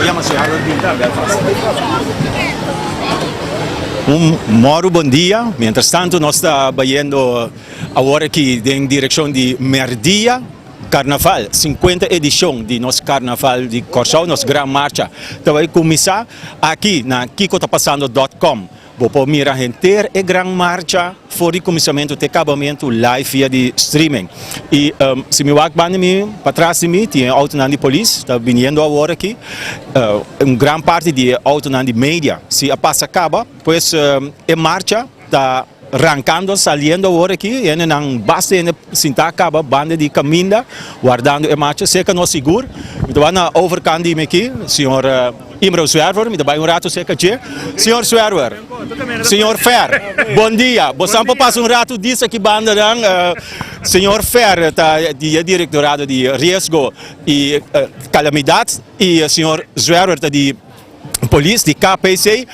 Chama-se Harold Pinta, Belfast. Moro bom dia. Mientras tanto, nós estamos indo agora aqui em direção de Merdia, Carnaval, 50 edição de nosso Carnaval de Corsau, nossa grande marcha. Então, vai começar aqui na kikotapassando.com. Vou pôr a inteira e grande marcha fora de começamento de acabamento live via de streaming. E se me vai para trás de mim, tem auto de polícia, está vindo agora aqui. Grande parte de auto de mídia, se a passa acaba, pois a marcha está arrancando, saliendo agora aqui, e não basta se acaba, banda de caminda, guardando a marcha, seca não seguro. Então, na overkant aqui, senhor Imro Zwerver, me dá rato seca de. Senhor Zwerver, senhor Fer, bom dia. Você passa rato disso aqui, banda, senhor Fer, tá de diretorado de risco e calamidade, e senhor Zwerver, tá de polícia, de KPC.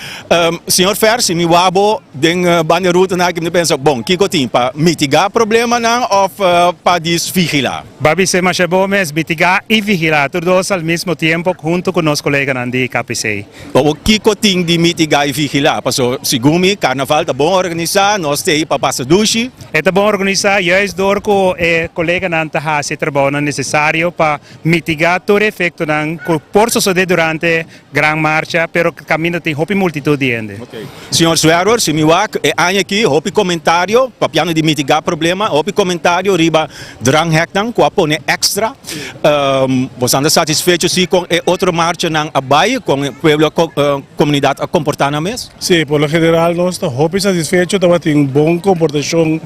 Senhor Fer, se me wabo den banderuta na que me pensa, bom, que gotim para mitigar problema não ou para desvigilar? Babi se mas bom mesmo mitigar e vigilar todos ao mesmo tempo junto com nossos colegas de KPC. O que gotim de mitigar e vigilar? Passou segundo carnaval tá bom organizar, nós temos para passar duche. É tá bom organizar, juist door com colega não tá se trabalho necessário para mitigar todo efeito não por suceder durante gran marcha, pero caminho tem hopi multitud de gente. Okay. Senhor Zwerver, se me wak, aqui, hopi comentário, para piano de mitigar problema, hopi comentário riba drang hektan, com a extra. Você anda satisfeito se com outra marcha não abai, com o pueblo, comunidade a comportar na mesa? Sim, por lo general nós estamos hopi satisfeito, tem boa comportação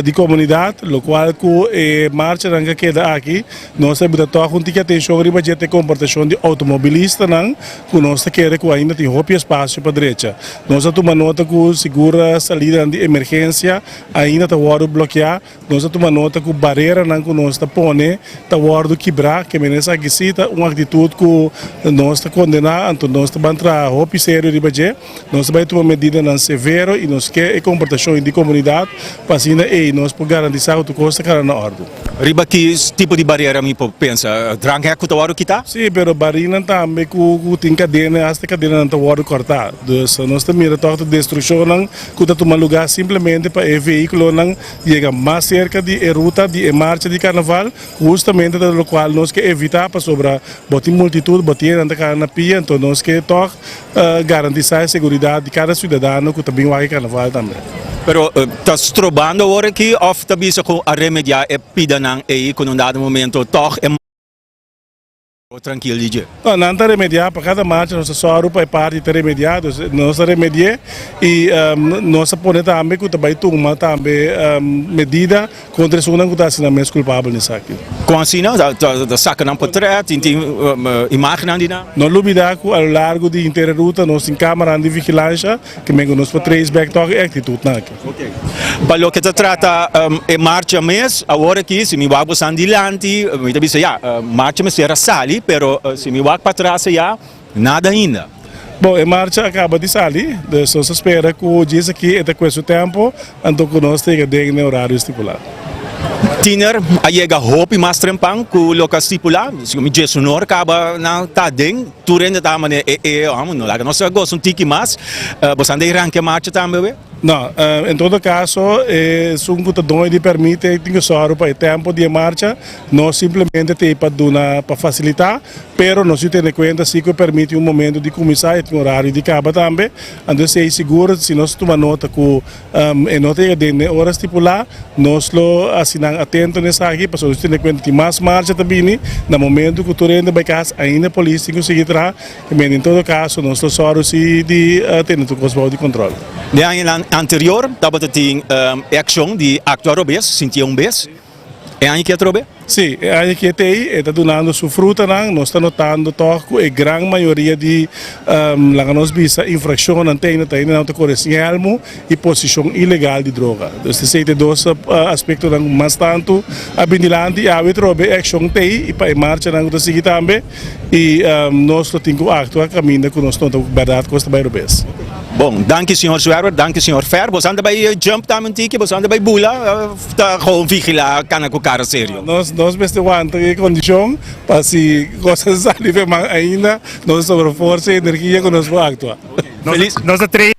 de comunidade, lo qual com marcha não queda aqui, nós temos toda a atenção riba de comportação de automobilista não, que nós queremos que ainda tem hopi espaço para a direita. Nós tomamos nota que segura saída de emergência ainda está hora bloquear. Nós tomamos nota que barreira não que nós está pone está hora quebrar, que menessa aqui cita uma atitude que nós está condenar, então nós está bantra hopi sério de baje. Nós vai tomar medida não severo e nós quer a comportação de comunidade para assim nós por garantir que costa cara na ordem. Riba que tipo de barreira me pensa, drang é que tu hora que tá? Sim, pero barreira também que tem cadena, hasta cadena não está hora cortar. Então nós também toda destruição não que está tomando lugar simplesmente para o veículo não chegar mais cerca de ruta de marcha de carnaval, justamente do qual nós que evitar para sobrar botar multitud, botar na cara na pia, então nós que toque garantir a segurança de cada cidadão que também vai carnaval também. Pero estás trobando agora que of tabisa com a remediar e pida nang e com um dado momento toch é tranquilo DJ. Não está remediar para cada marcha, nós só para parte de remediar, nós remediar e nós põe também que também toma também medida contra o que está sendo mais culpável nisso aqui. Com assim não, da saca não potrá, tem imagem ali não. Nós lubida que ao largo de inteira ruta nós tem câmera de vigilância que mesmo nós para trace back toque atitude na aqui. Ok. Para o que se trata é marcha mês, agora aqui se me vai passar adiante, me dá bisa já, marcha mês era sali, pero se me vai para trás já nada ainda. Bom, a marcha acaba de sair, só se espera que o dia aqui é com esse tempo, então que nós temos no horário estipulado. Tiner, a chega hopi mais trampang com o local estipulado, se me diz sonor acaba na tá dentro, tu ainda tá mané não lá nós gosto um tique mais, você anda arranca marcha também. Não, em todo caso, se um computador permite que só para o tempo de marcha, nós simplesmente tem para facilitar, pero nós temos em conta se que permite um momento de começar e tem horário de cabo também, então se é seguro, se nós tomamos nota que nota de hora estipular, nós lo assinamos atento nessa aqui, para nós ter em conta que mais marcha também, no momento que tu ainda vai casa, ainda a polícia conseguir entrar, em todo caso, nós só se de ter o de controle. Anterior, estava tem ação de actuar obês, sentir obês. É aí que é trobe? Sim, é aí que está dando sua fruta, nós estamos notando que a grande maioria de nós visa infração não tem correção e posição ilegal de droga. Então, esses dois aspectos mais tanto a bindilante e a trobe ação tem e para a marcha não seguir também e nós temos que actuar caminho que nós não temos verdade com os bairros. Bom, dank je senhor Zwerver, dank je senhor Fer. Você anda bij jump tam tiki, você anda bij bula, tá gewoon vigila, kan ako cara sério. Nós beste aguanta condição para se coisas ali ainda, nós sobre força e energia que nós vamos actuar. Feliz. Nós três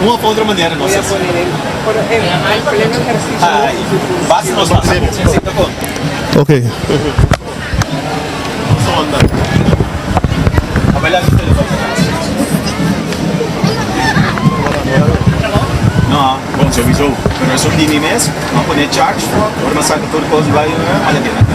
Uma outra maneira, não sei se... Ai, basta nós passamos. Ok. No, bom, sowieso. Pero eso di mi mes, vamos a poner charge, ahora más saca todo el costo, va a ir a la tienda.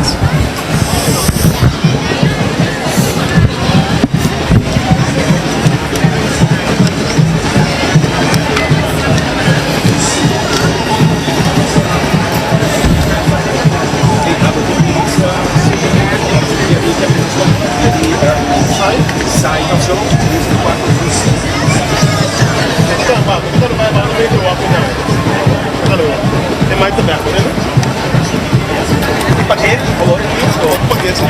Sai of zo. Tem mais tabaco, né? Paquete, color, Paquete.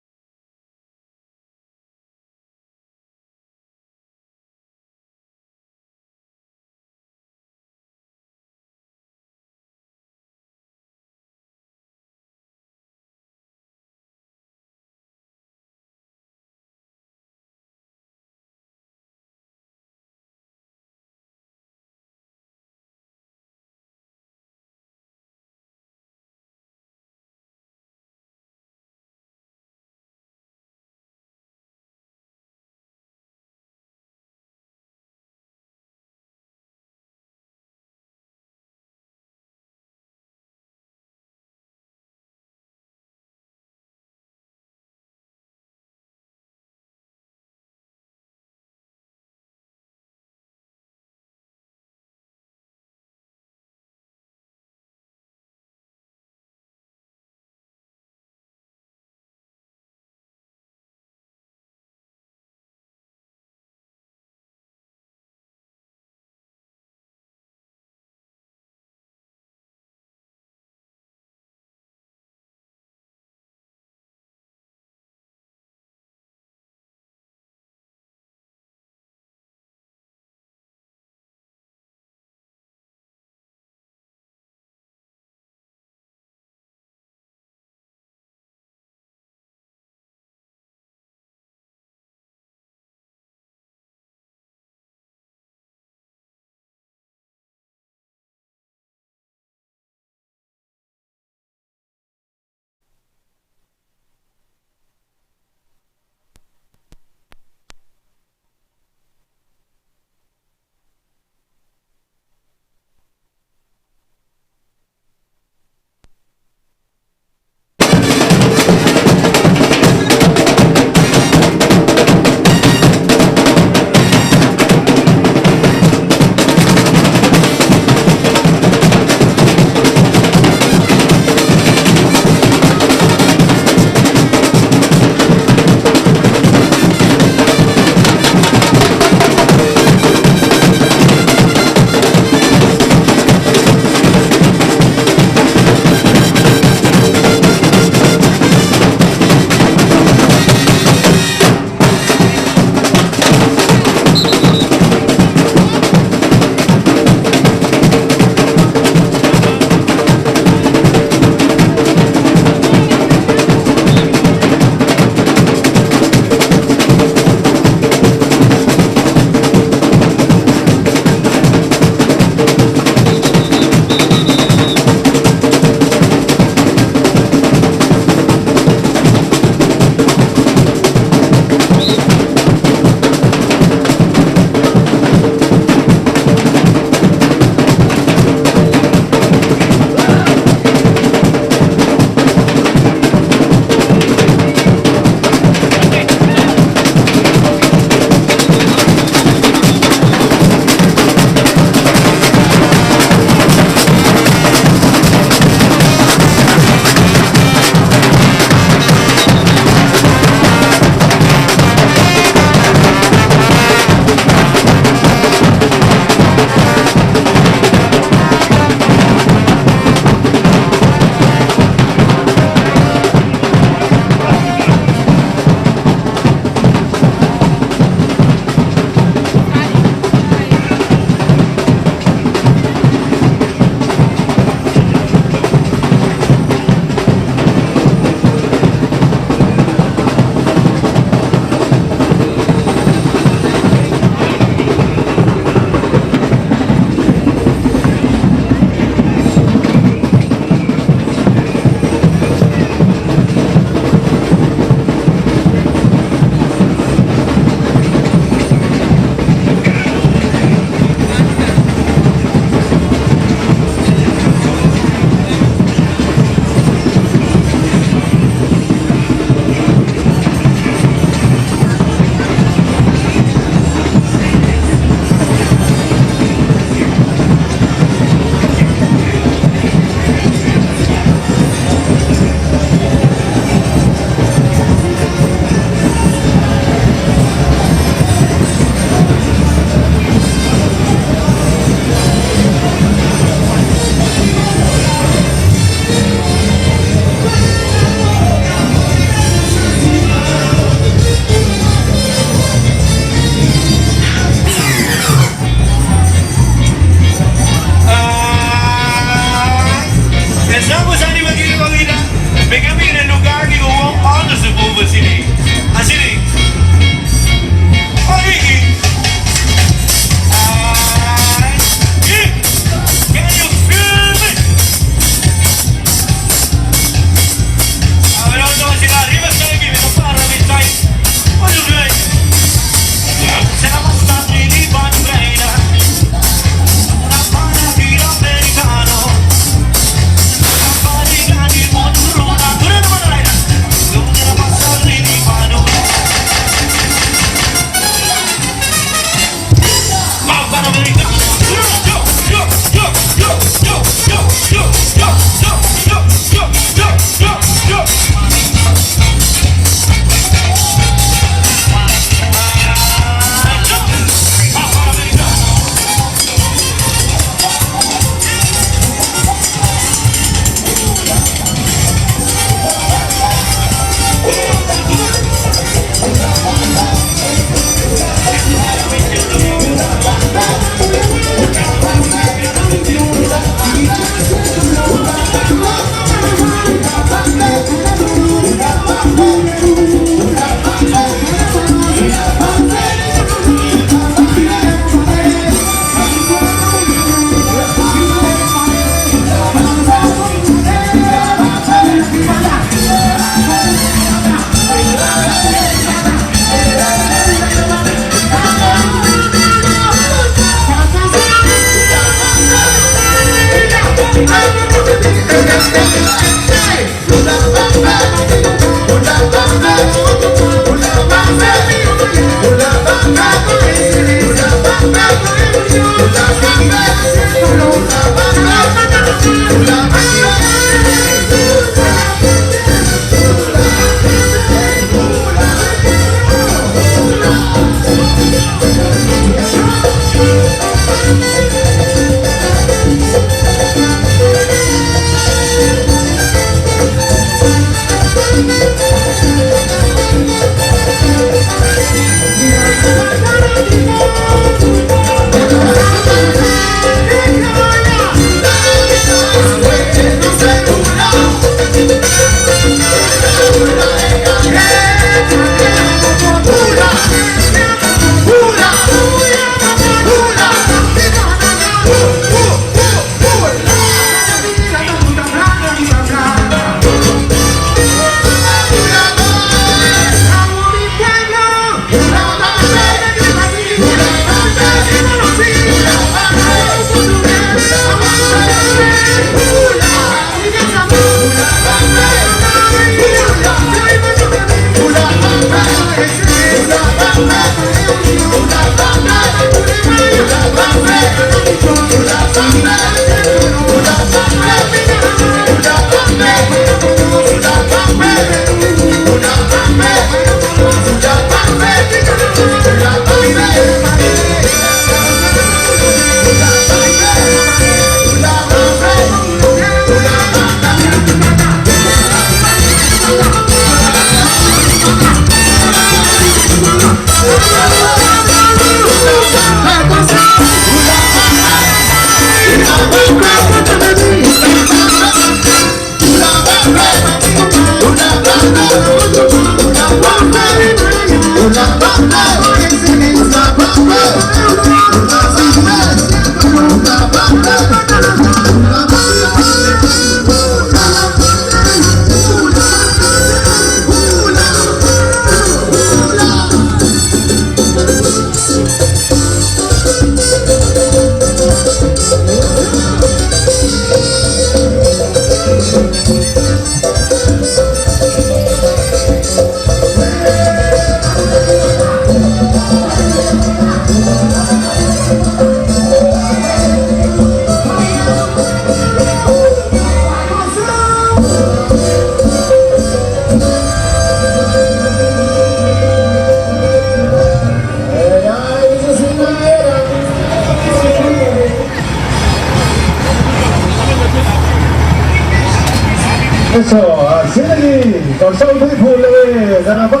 Eso, así lagi. Korsao Tripoli, Carnaval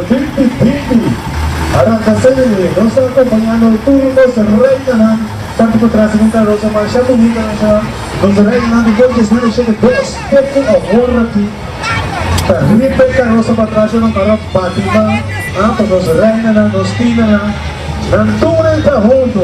2020. Arranca sini, Rosa acompañando el turno, se reina tanto atrás en un Rosa Marcha bonita, nos reina de golpes, no le llega dos, poco ahorra aquí. Ripe Rosa para atrás, no para Fátima, pues nos reina, nos tira, nos tuna el cajundo.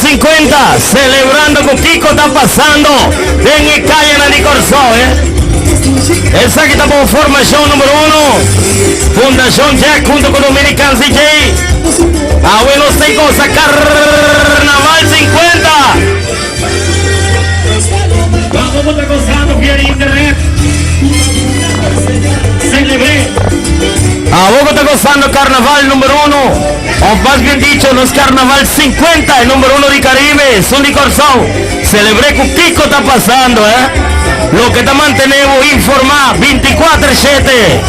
50, celebrando con Kiko está pasando en el calle Nani Corsó, Esa que está por formación número 1, Fundación Jack junto con Dominican CJ. Abuelos tengo esa Carnaval 50. Vamos a gozando vía internet. Celebré. A Bogotá está gozando Carnaval número 1, o más bien dicho, no es Carnaval 50, el número 1 de Caribe, Sunny Corsón. Celebré con Kiko está pasando, Lo que te mantenemos informar 24/7.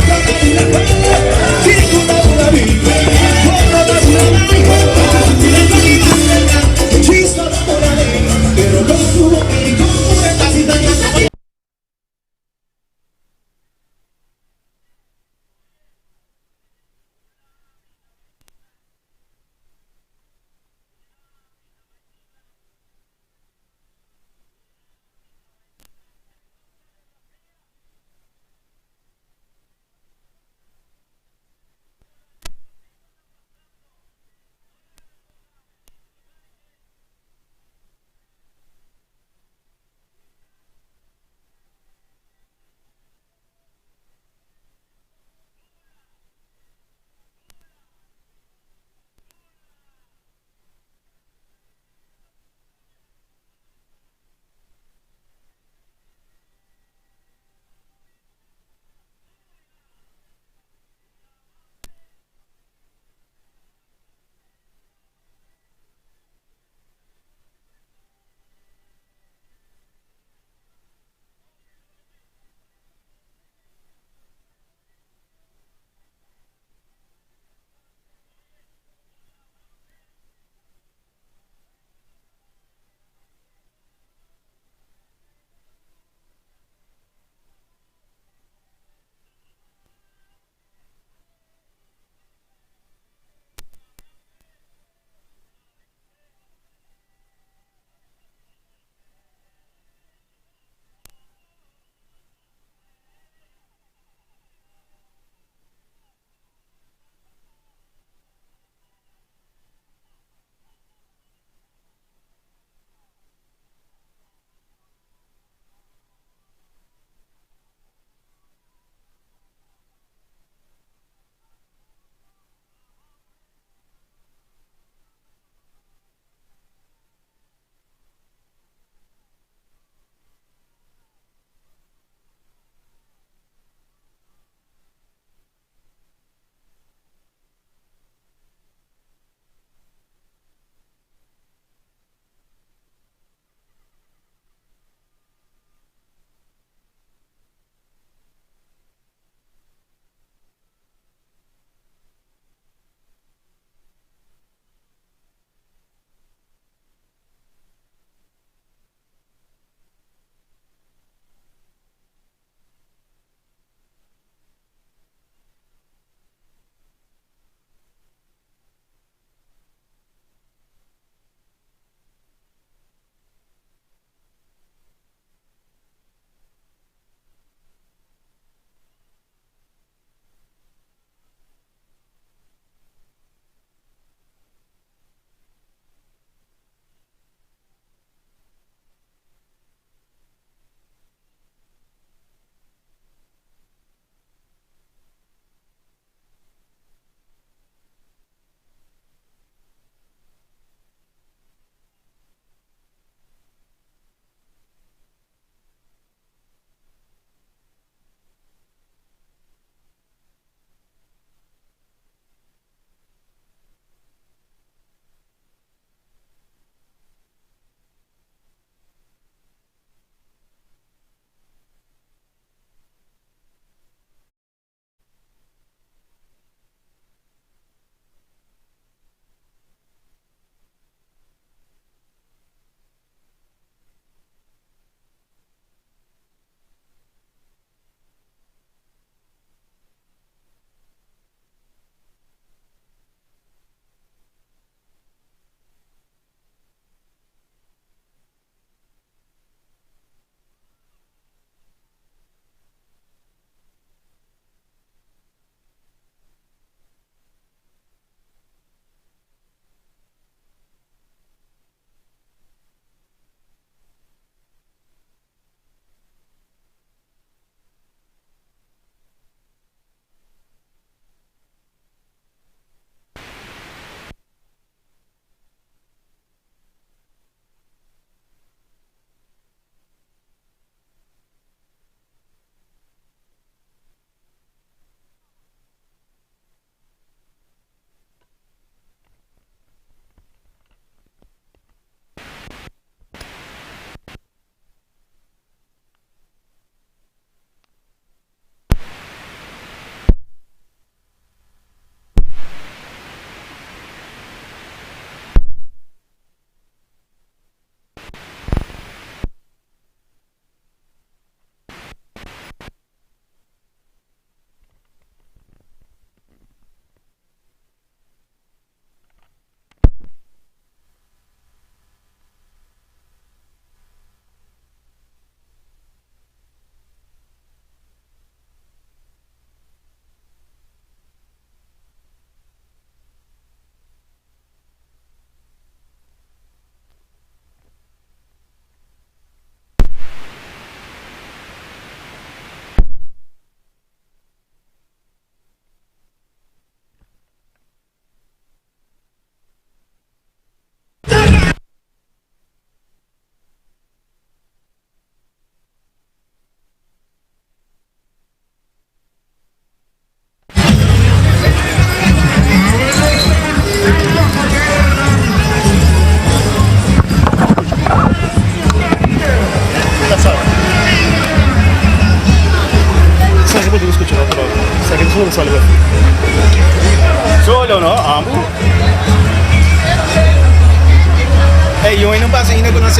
Solo, no? Amo. Hey, yung não passa ainda com nós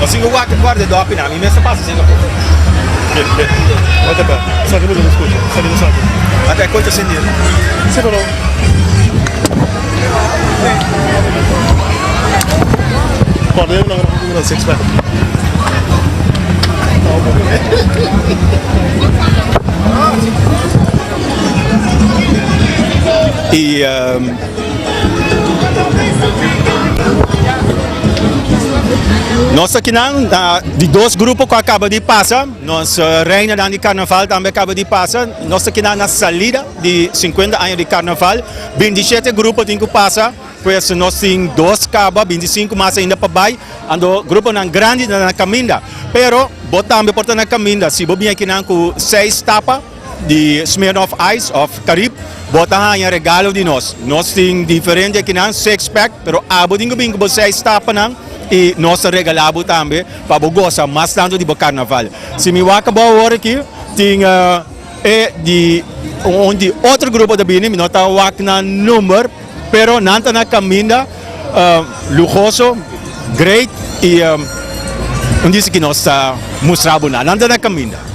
o Singapore guarda do apina, mi messa passa Singapore. Guarda bem, sabe muito das coisas, sabe do sabe. Até quanto sentido? Sim, não. Pode eu não sei explicar. E nós aqui de dois grupos que acaba de passar, nós reina de carnaval também acaba de passar, nós aqui na salida de 50 anos de carnaval, 27 grupos tem que passar, pois nós temos dois cabos, 25 mais ainda para baixo, ando grupo não grande na caminha, pero botamos porta na caminha, se bobinha aqui com 6 tapas de Smirnoff Ice of Caribe, bota aí regalo de nós temos diferente aqui não 6-pack, pero abo dingo bingo você tapas não e nós regalamos também para gostar mais tanto de carnaval. Se me vai acabar agora aqui, tem de onde outro grupo de bini, não está na número, pero não está na caminha, luxoso, great e não disse que nós está mostrando nada, não está na caminha.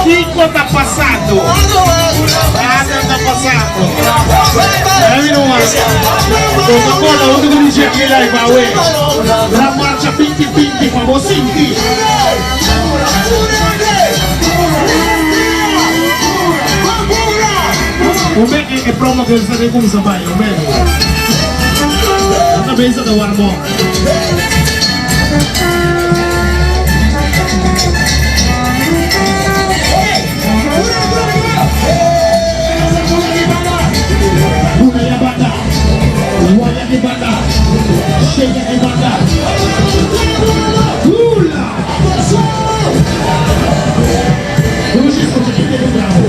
Pico está passando. Nada está passando. Coca-Cola, onde eu disse aqui lá em Baue. Na marcha pinti-pinti, famosinti. O que é promo que eles fazem com o sabanho, o mesmo. Na cabeça do Warmon. Budaya Banda, wayang Banda, Shenya Banda, Hula. Vamos escutar aqui do Bravo.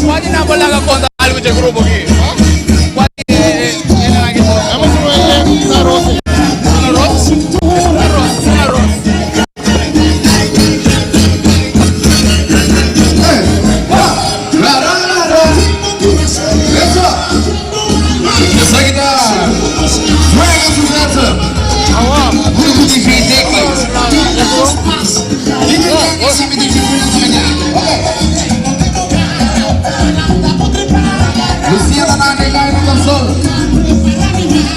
Pode não bolar conta algo de grupo aqui. Pode Vamos ver na roça.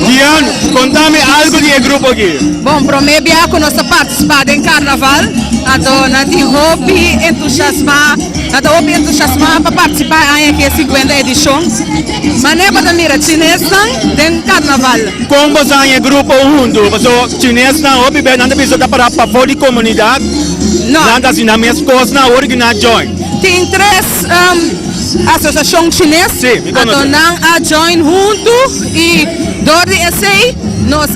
Dian, contame algo do grupo aqui. Bom, para mim é que nós participamos em carnaval, nós temos hobby entusiasmar para participar em 50 edição. Mas não é para mira chinês tem carnaval. Como você é grupo junto? Você chinês na hobby bem nada precisa para fora da comunidade. Não. Nada assim na mesma coisa na hora que na join. Tem 3 associações chinesas. Sim, me conhece. Nós join junto e dori esse nós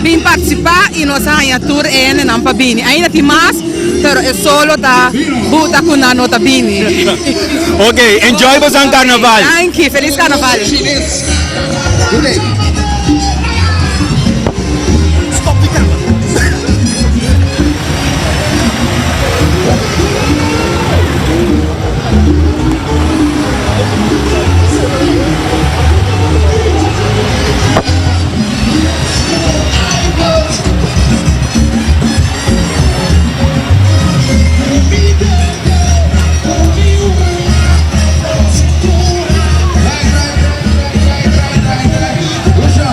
vim participar e nós a tour en não para bini. Ainda tem mais, pero é solo da buta com a nota bini. Ok, enjoy bastante carnaval. Thank you, feliz carnaval. Puxa!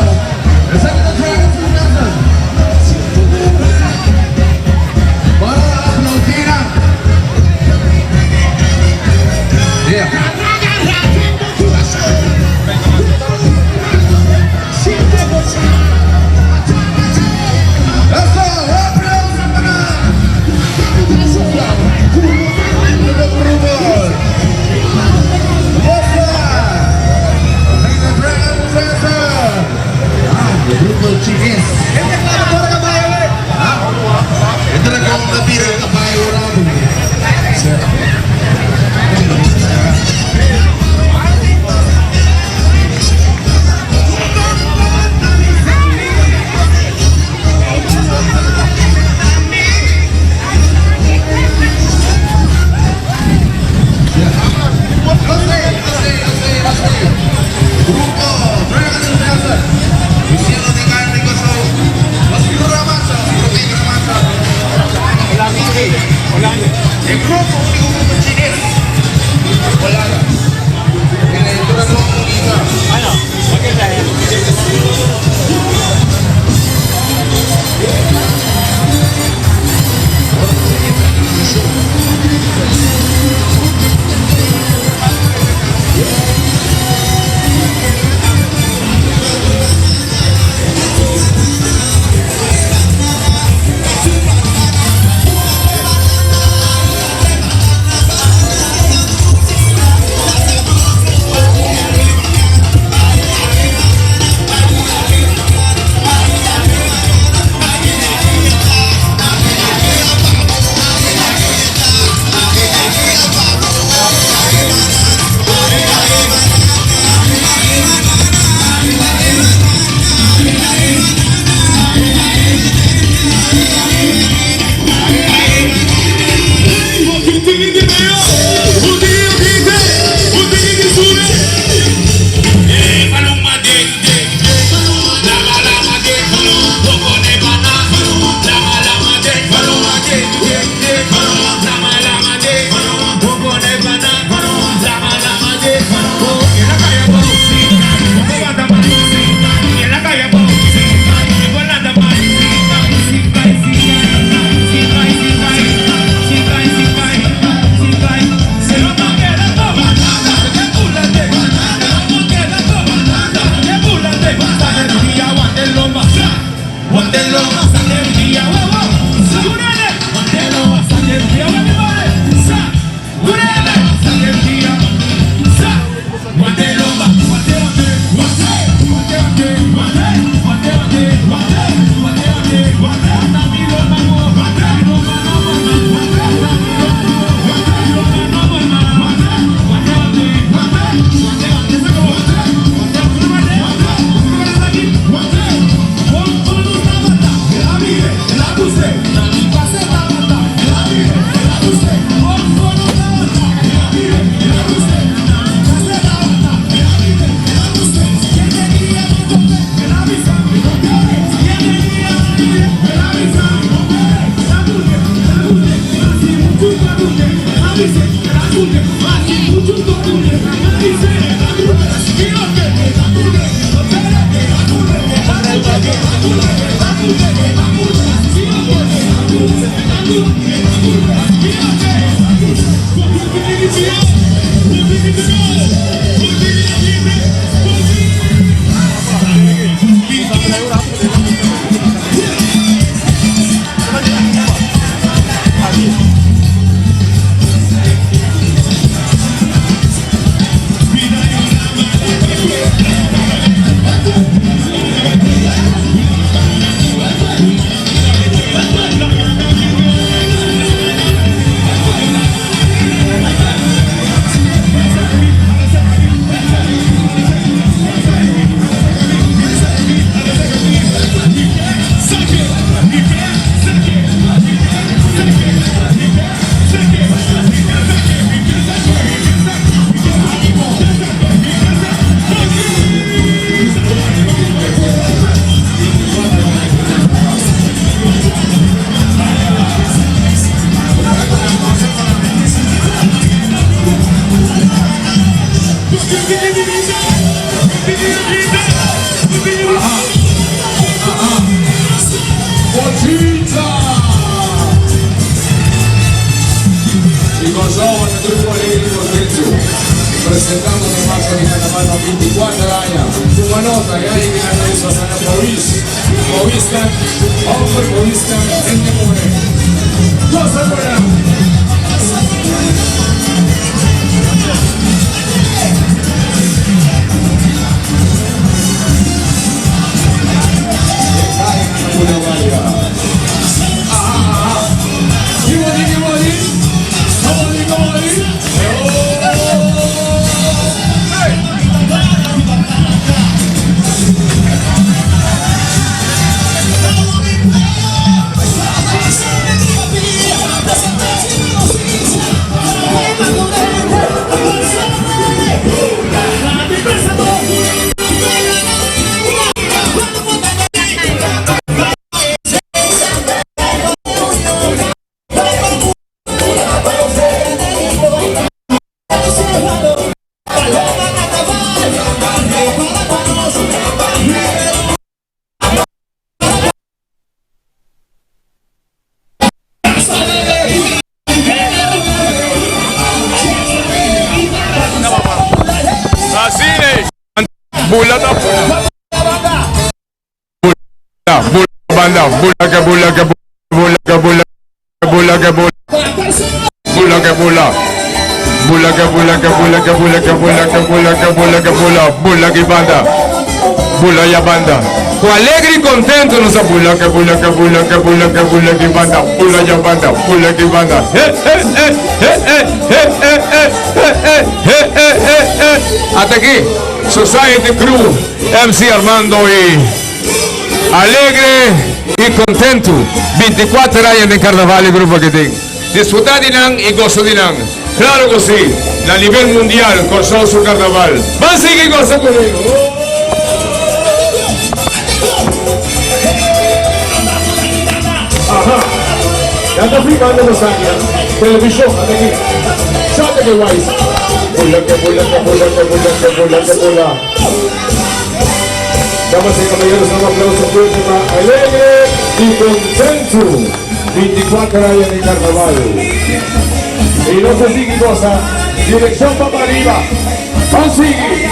Botita! Y Corsao en el grupo Alegre Cortezio, presentando la marcha de Carnaval 24 años. Una nota, y ahí viene eso, Sana Pavis. Paviscan, hombre, Paviscan, gente muere. Cosa buena. Bula que banda, bula ya banda. Con alegre y contento nos bula que banda, bula ya banda, bula que banda. Hasta aquí, Society Crew, MC Armando y alegre y contento. 24 años de carnaval y grupo que tengo. Disfrutar dinang y gozo dinang. Claro que sí, a nivel mundial, Corsao su carnaval. Va a seguir gozo conmigo. Ajá. Ya está flipando los años. Televisión, hasta aquí. Sabe que guay. Bula. Damas y caballeros, un aplauso fuerte para alegre y contento. 24 años de carnaval. Y no se sigue cosa, dirección para arriba. Consigue.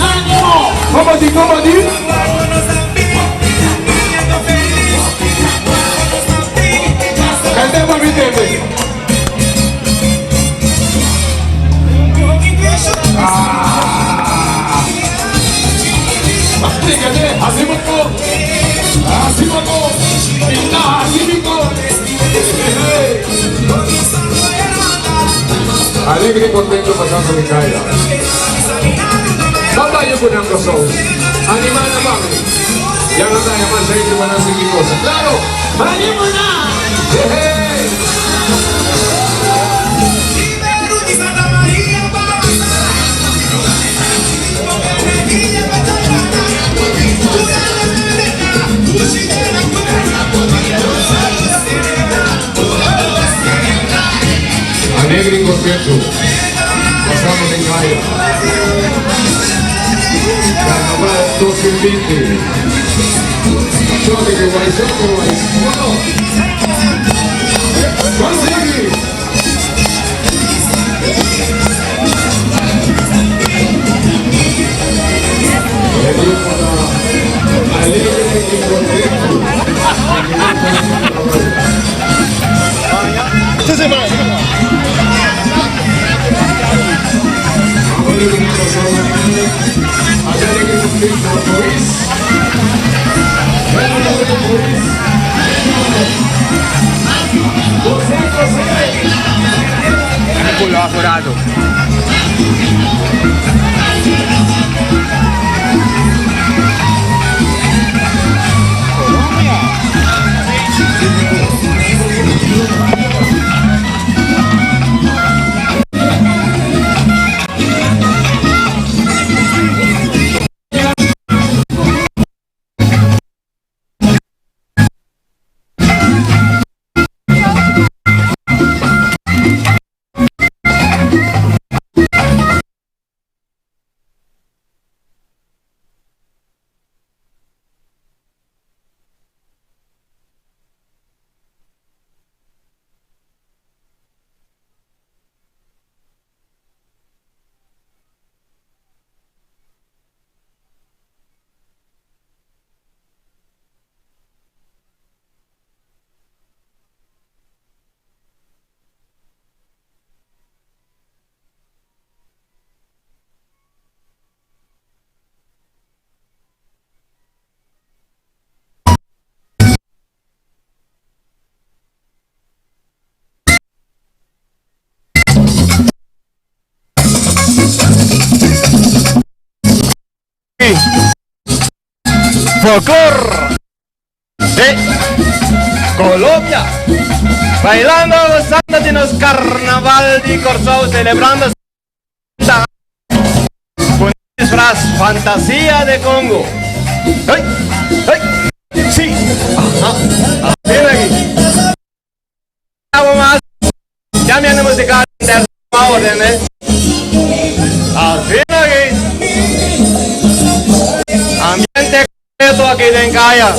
¡Ánimo! ¿Cómo di? Cantemos mi tema. Así alegre y contento pasando mi caída. Papá yo con ambos ojos. Animada mami. Ya no está llamando a ir para hacer mi cosa. Claro. ¡Animada! Alegre y contento, pasamos en calle. Carnaval 2020. Choque que guay. Consigue. El grupo alegre y contento. Folclor de Colombia, bailando, gozando de los carnaval de Corzao, celebrando con disfraz fantasía de Congo. ¡Ay! ¡Ay! ¡Sí! ¡Ajá! ¡Ven aquí! Algo más. Ya me han musicado en orden, Así aquí. Ambiente completo aquí en Calla.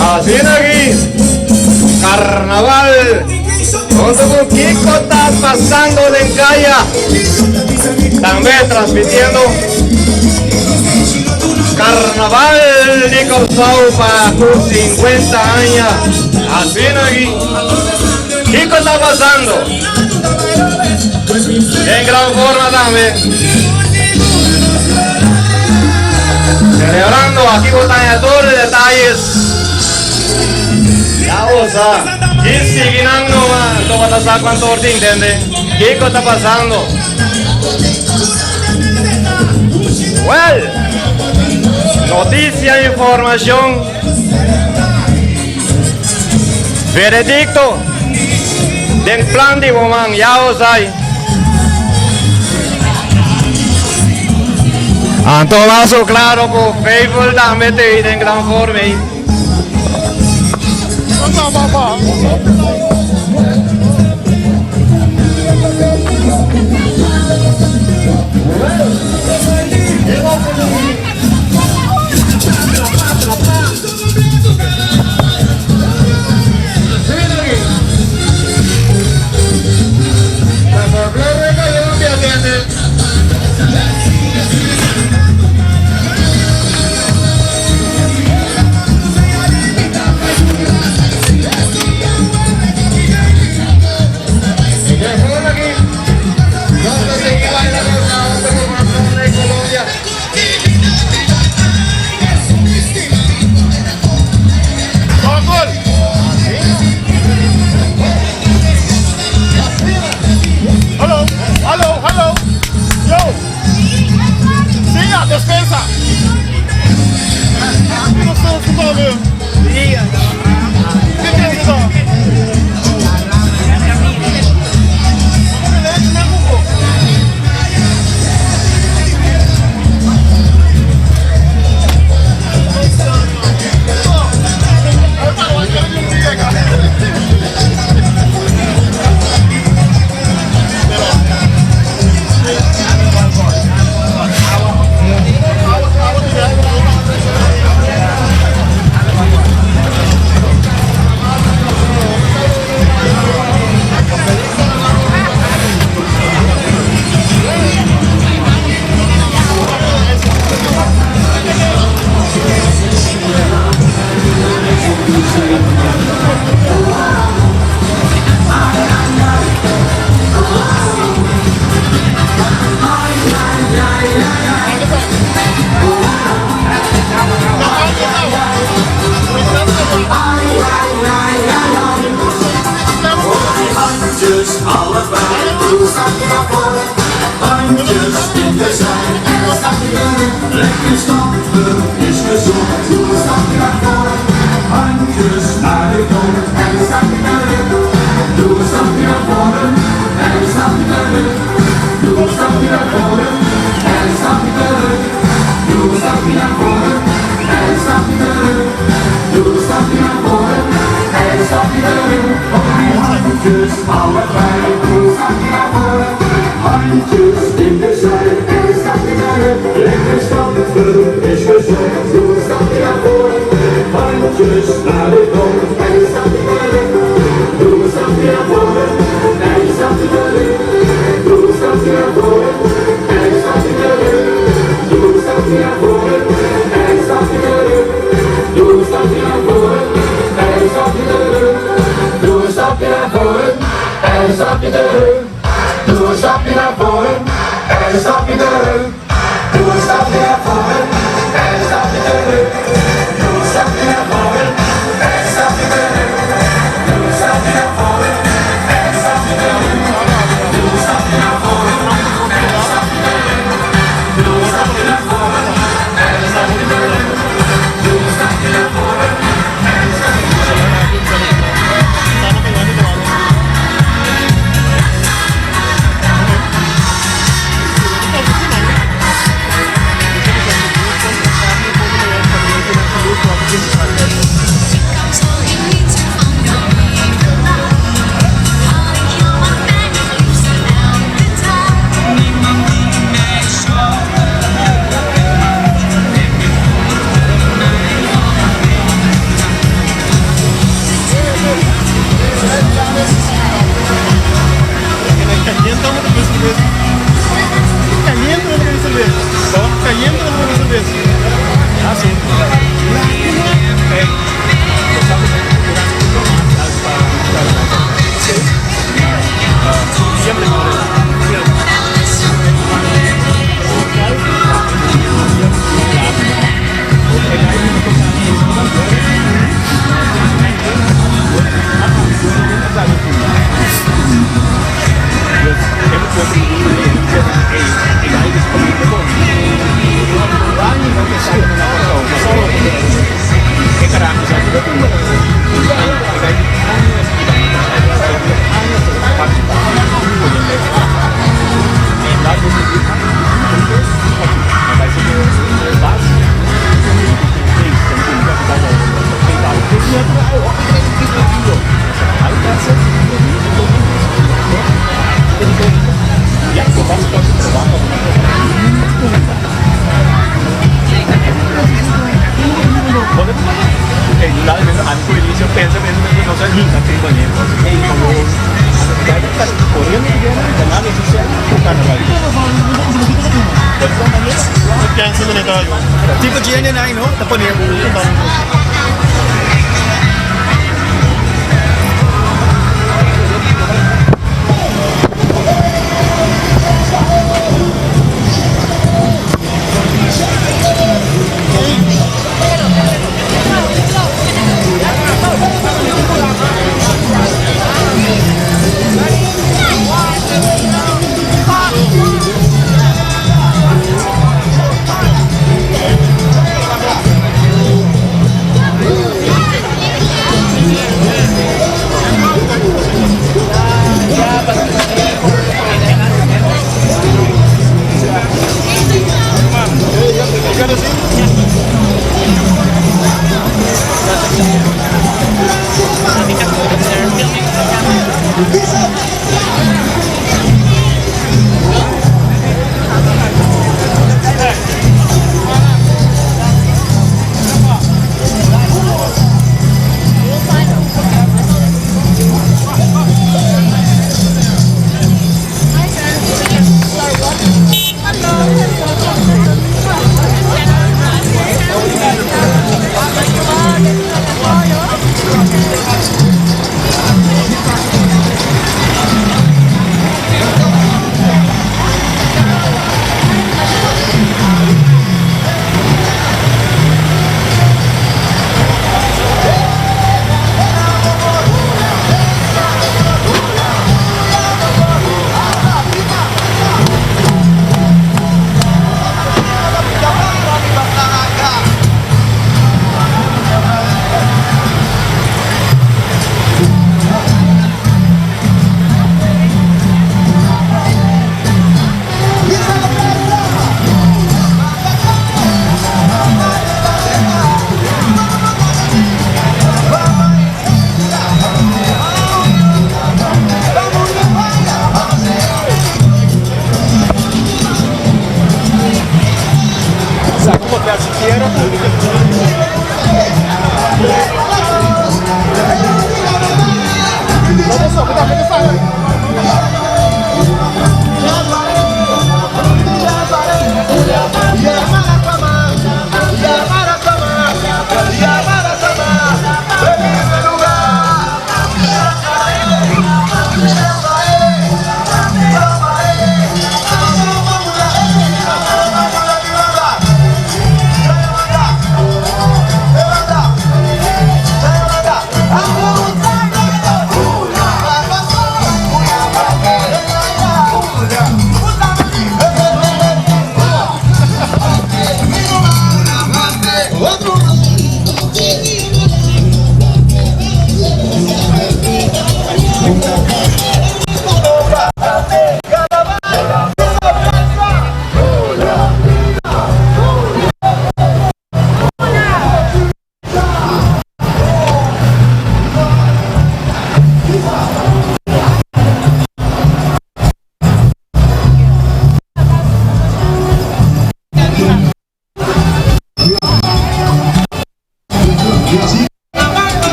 Así aquí. Carnaval. Junto con Kiko está pasando en Calla. También transmitiendo Carnaval de Corzao para 50 años. Así aquí. Kiko está pasando. En gran forma también. Celebrando aquí botan todos los detalles. Ya vos y siguiendo más. No vas a saber cuánto te entiende. Kiko está pasando. Well. Noticia, información, veredicto del plan de Bomán, ya os hay. Antonazo claro por Facebook también te vi en gran forma. Tipo GNN, no? Tapos niya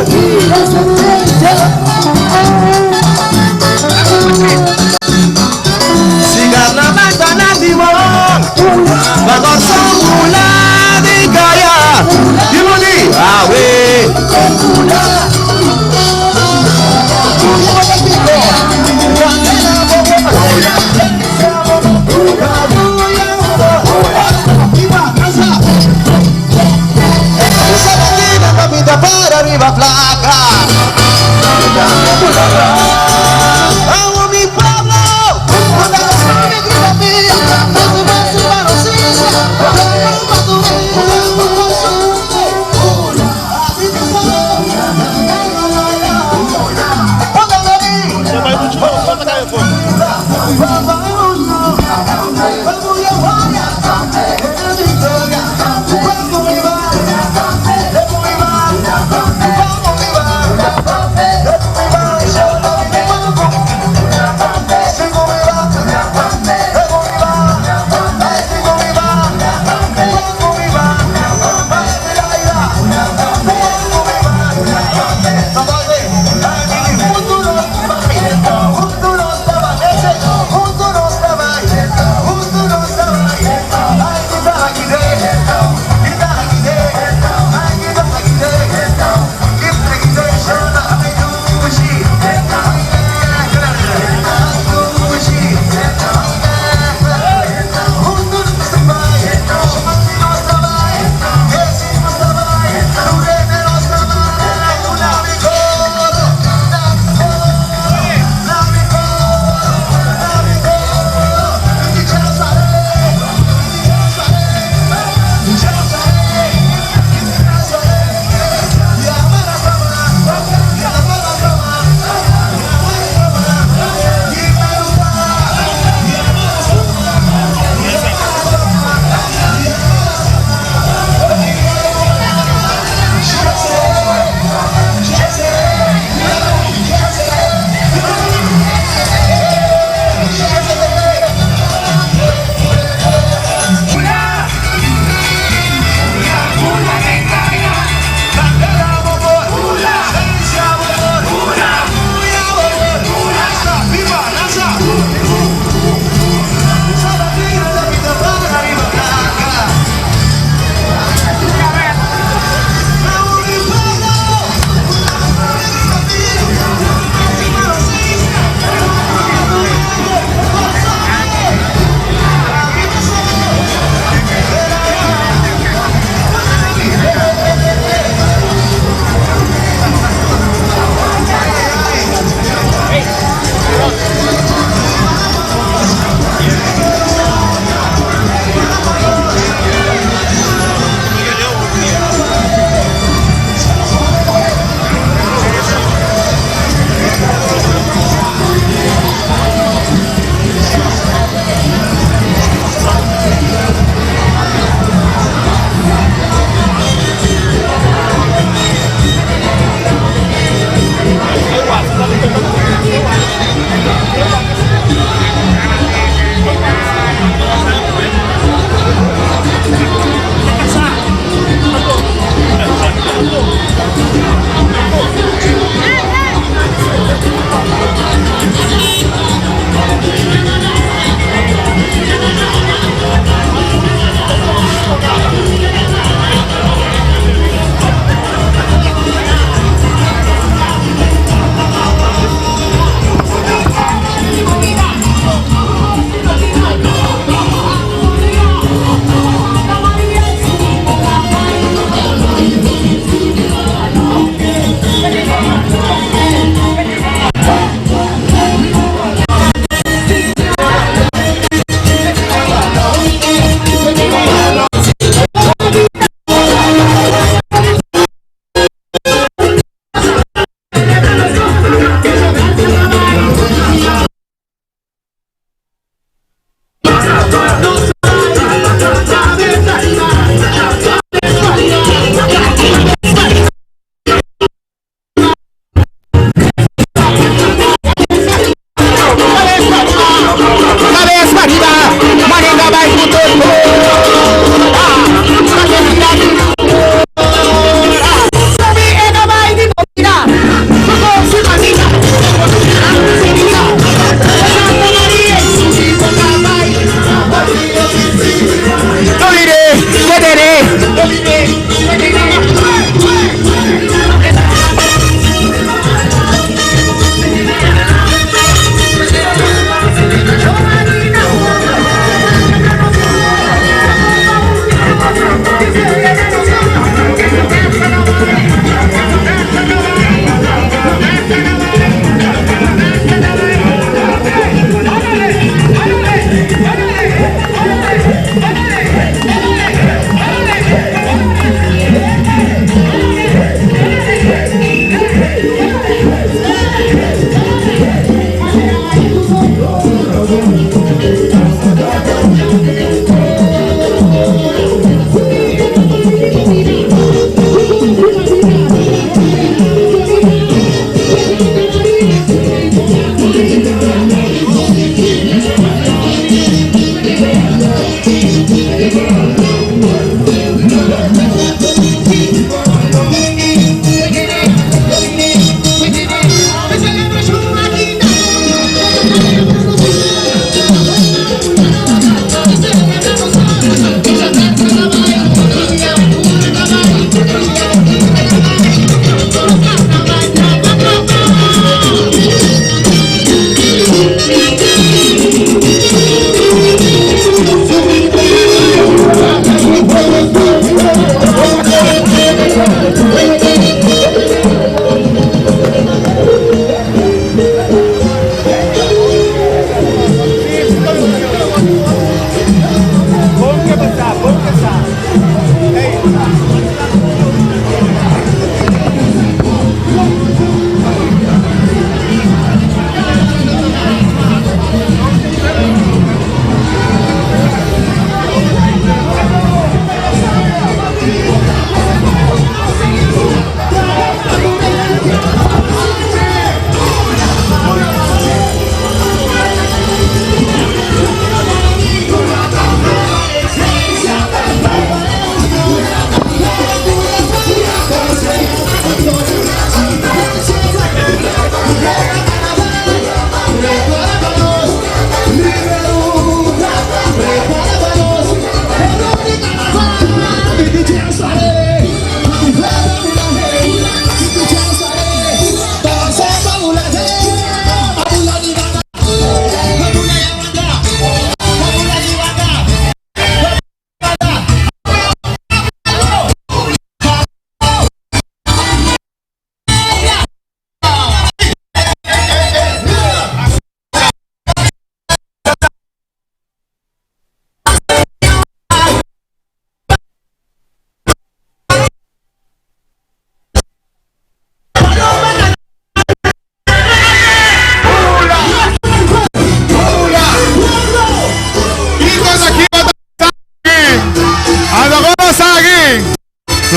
Si carnaval tanatibong Bagorsong mula di kaya Dimoni awe para arriba flaca amo mi pueblo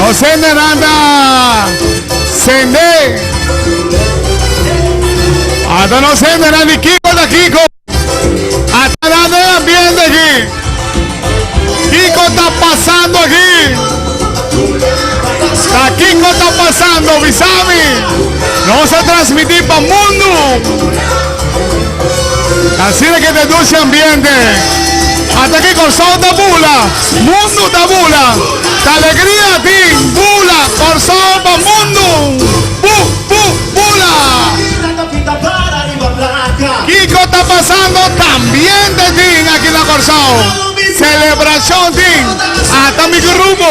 No se neranda. Sende. Hasta no se neranda Kiko da Kiko. Hasta nada de ambiente aquí. Kiko está pasando aquí. La Kiko está pasando, Bisami. No se transmitir para el mundo. Así de que te dulce ambiente. Hasta que Corsao da bula. Mundo da bula. La alegría a ti. Bula. Corsao para el mundo. Bula. Kiko está pasando también de ti aquí en la Corsao. Celebración Team, hasta mi grupo,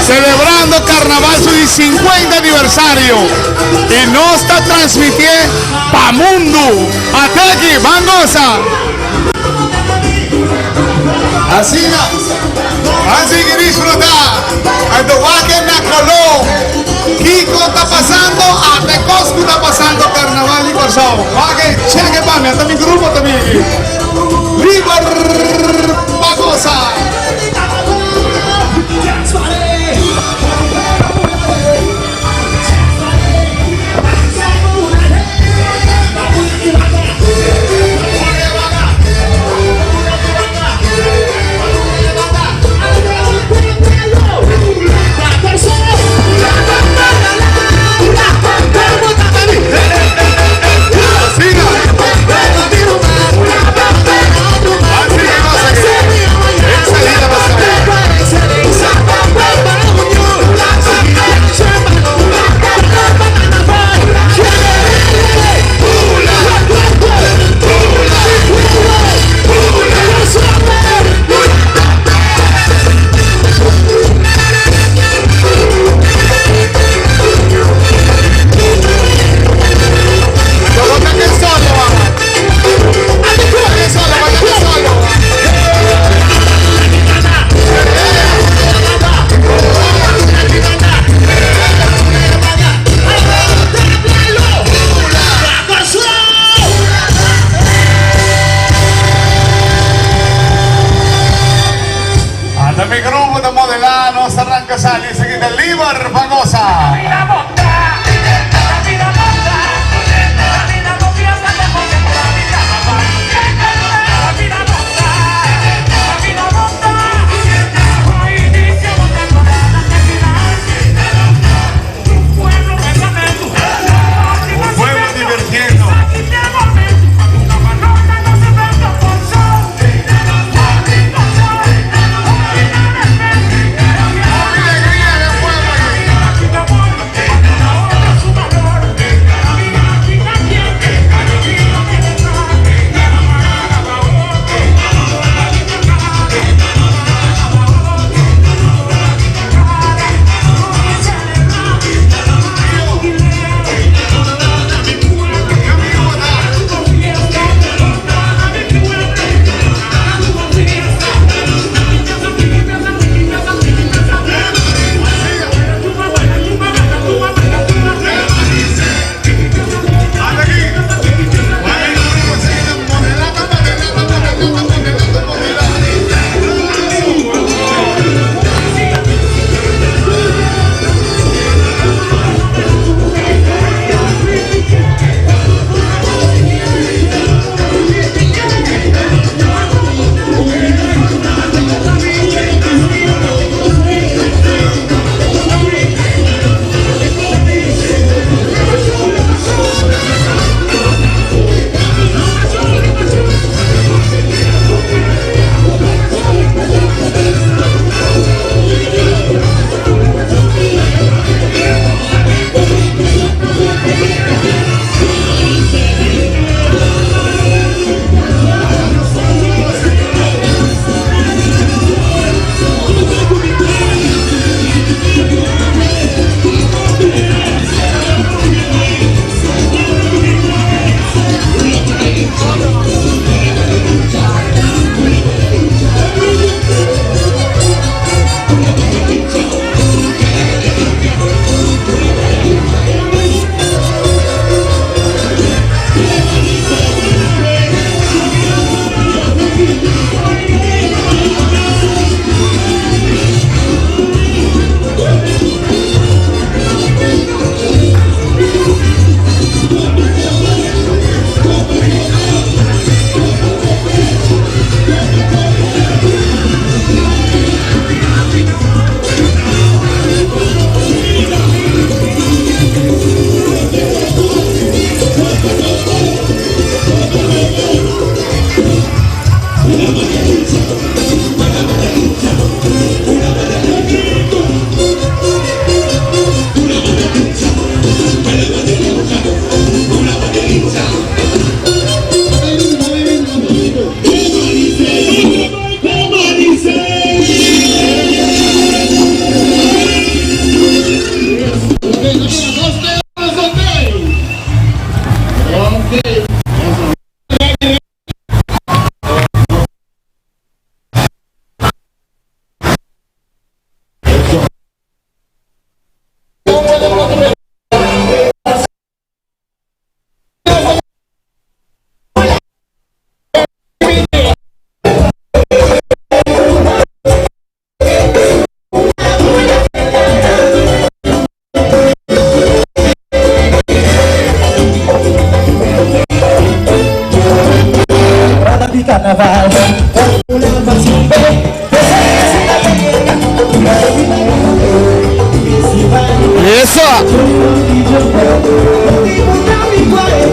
celebrando Carnaval su 50 aniversario y no está transmitiendo pa' mundo. Hasta aquí, Bangosa. Así que disfrutar, al toque na Colón, Kiko está pasando, hasta Cosco está pasando Carnaval y Corsao. Vaque, cheque pa' mí, hasta mi grupo también aquí. Bagosa. Así que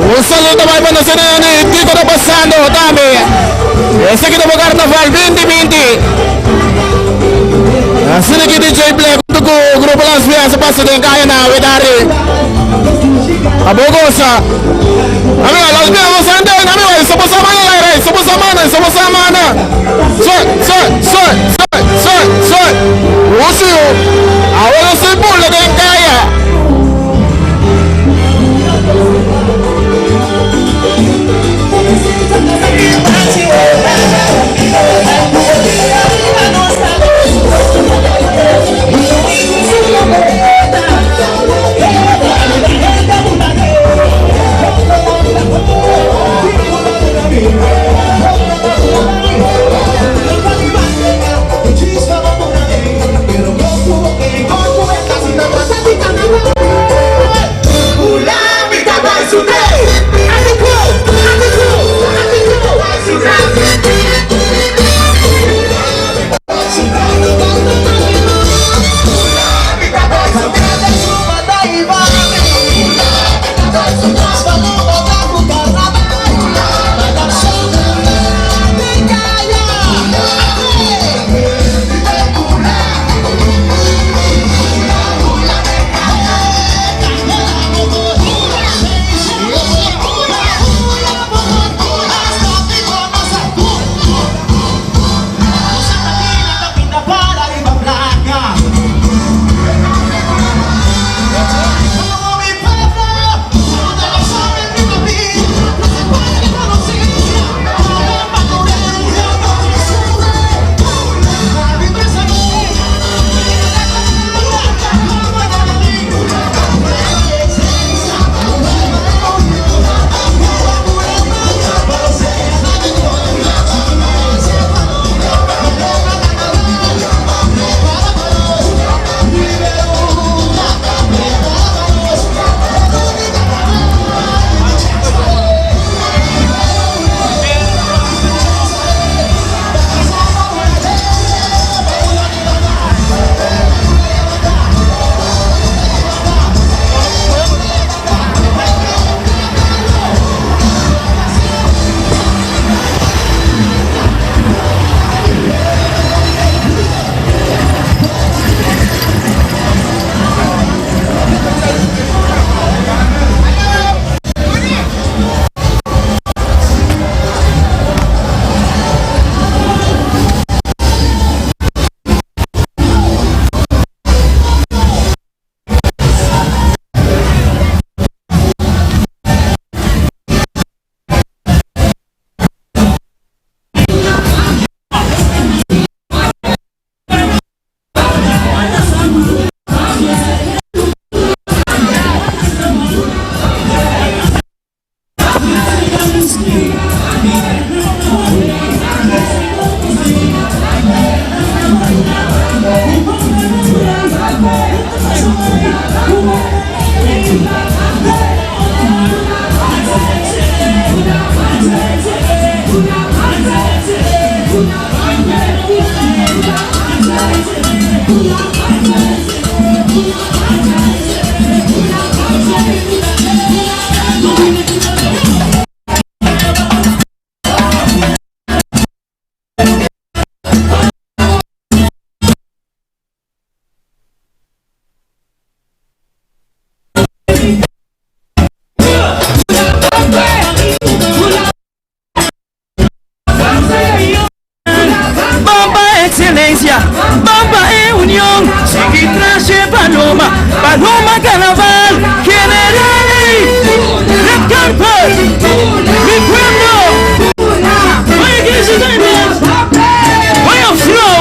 Un saludo para el nacional de Tico está pasando también. Ese que tenemos Carnaval 2020. Así que DJ Black con el grupo Las Vegas se pasa de calle na Vedari. A Bogosa. Amigo, Las Vegas vamos a andar, amigo, somos amana. Soy. Uso. Ahora se burla de calle. Bamba e Unión, seguir traje Paloma Carnaval, generali, Red Carpet, mi pueblo, oye que se da oye flow.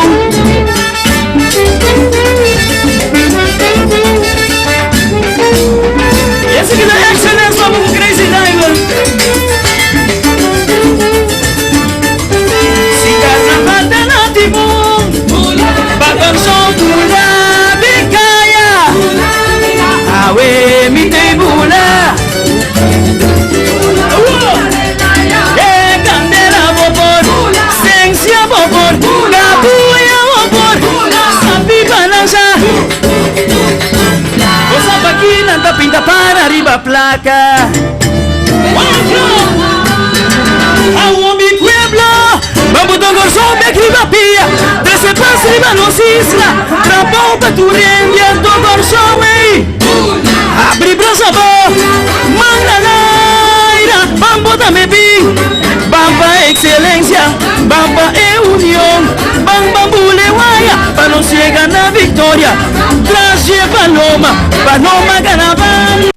Y ese que da excellence, vamos con Crazy Diamond. Si Carnaval de nativo Bagong Tula Bikaya Awe Mite Bula Candela Bobor Sengsia Bobor Kapuya Bobor Sapi Balansa Osa Bakila nanta pinta para arriba placa. A mi pueblo, vamos a gozar de Cribapía, desde Paz arriba nos isla, trapão para tu rendia do gozar, abre brasa bo, manda naira, vamos também bem, bamba excelência, bamba é união, bamba bulewaia, para não chegar na vitória, traje paloma, paloma carnaval.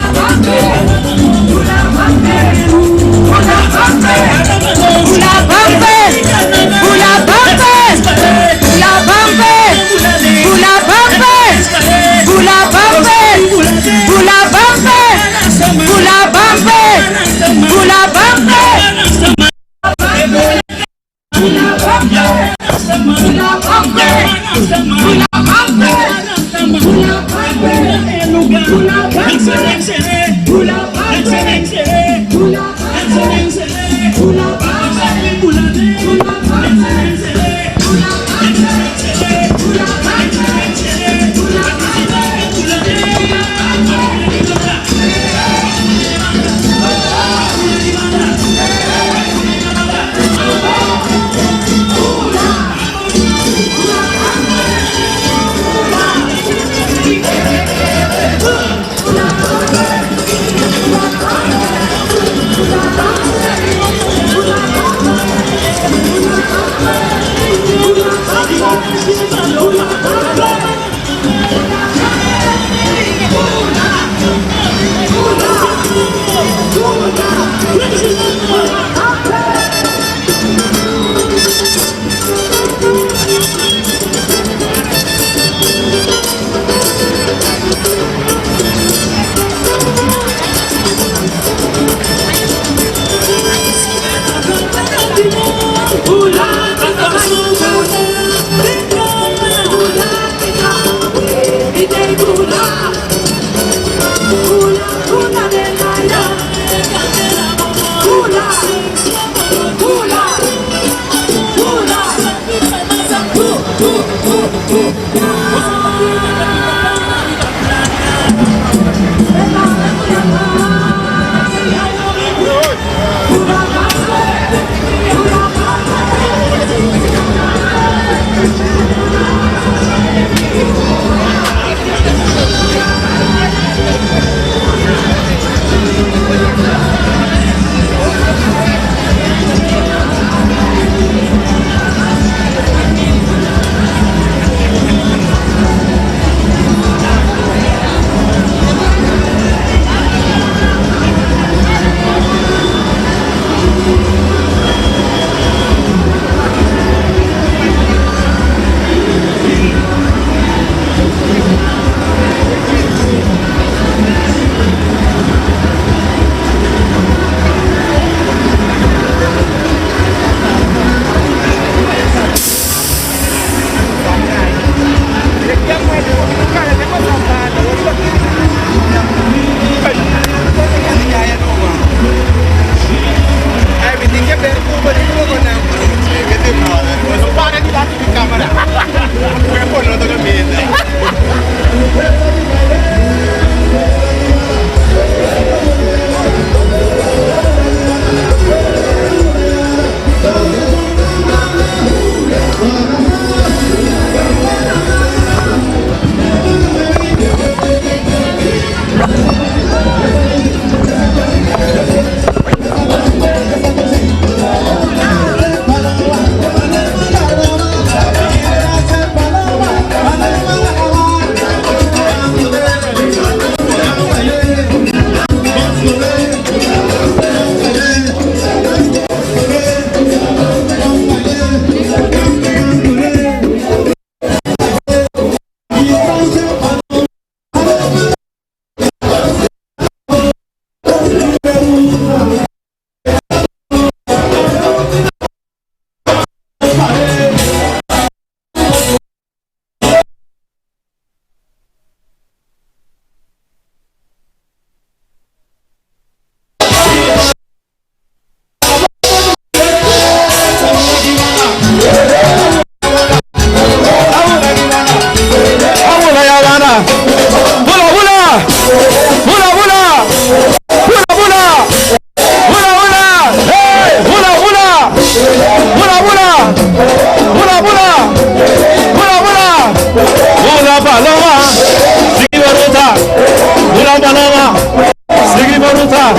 Boruta,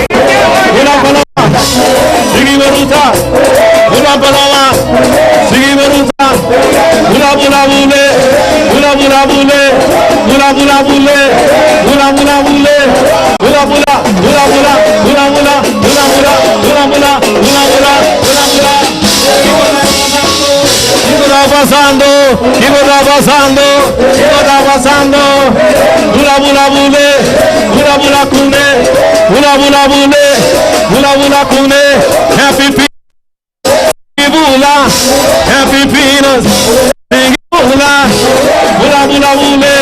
una paloma, Sigi Boruta, una paloma, Sigi Boruta, una bula bule, una bula bule, una bula bule, una bula bule, una bula, una bula, una bula, una bula, una bula, una bula, una bula. ¿Qué está pasando? ¿Qué está pasando? ¿Qué está pasando? Bula bula bule, bula bula kune, bula bula bule, bula bula kune. Happy bula, happy peanuts. Bula, bula bula bule,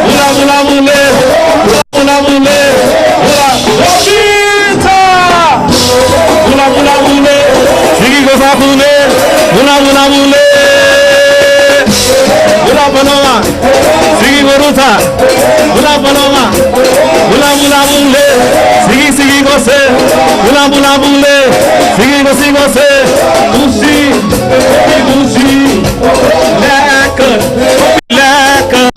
bula bula bule, bula bula bule, bula Rosita. Bula bula bule, sigi goza bule, bula bula bule. Bula paloma, sigi boruta, bula paloma, bula bula bule, sigi goce, bula bula bule, sigi goce, gusi, gusi, lekker, lekker.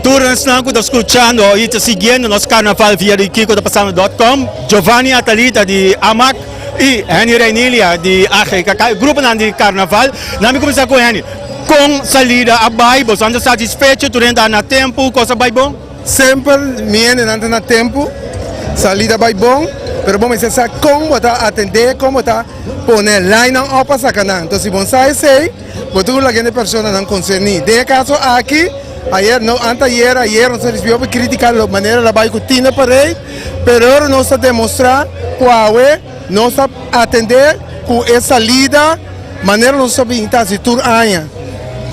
Tú estás escuchando y está siguiendo los carnaval via de KikoTaPasando.com, Giovanni Atalita de AMAC y Henny Reinilia de AGKK, grupo de carnaval. Nami começar com Henny. Com salida a bairro, você anda satisfeito, tu anda na tempo, coisa vai bom? Sempre viene anda na tempo, salida vai bom, pero bom você sabe como tá atender, como tá poner line up para sacanar. Então se você sei, você não tem pessoa não concerne. De caso aqui ayer no anteayer não se desviou para criticar a maneira da vai continuar para aí, pero não se demonstrar qual é, não se atender com essa salida, maneira não se pintar se tur aia.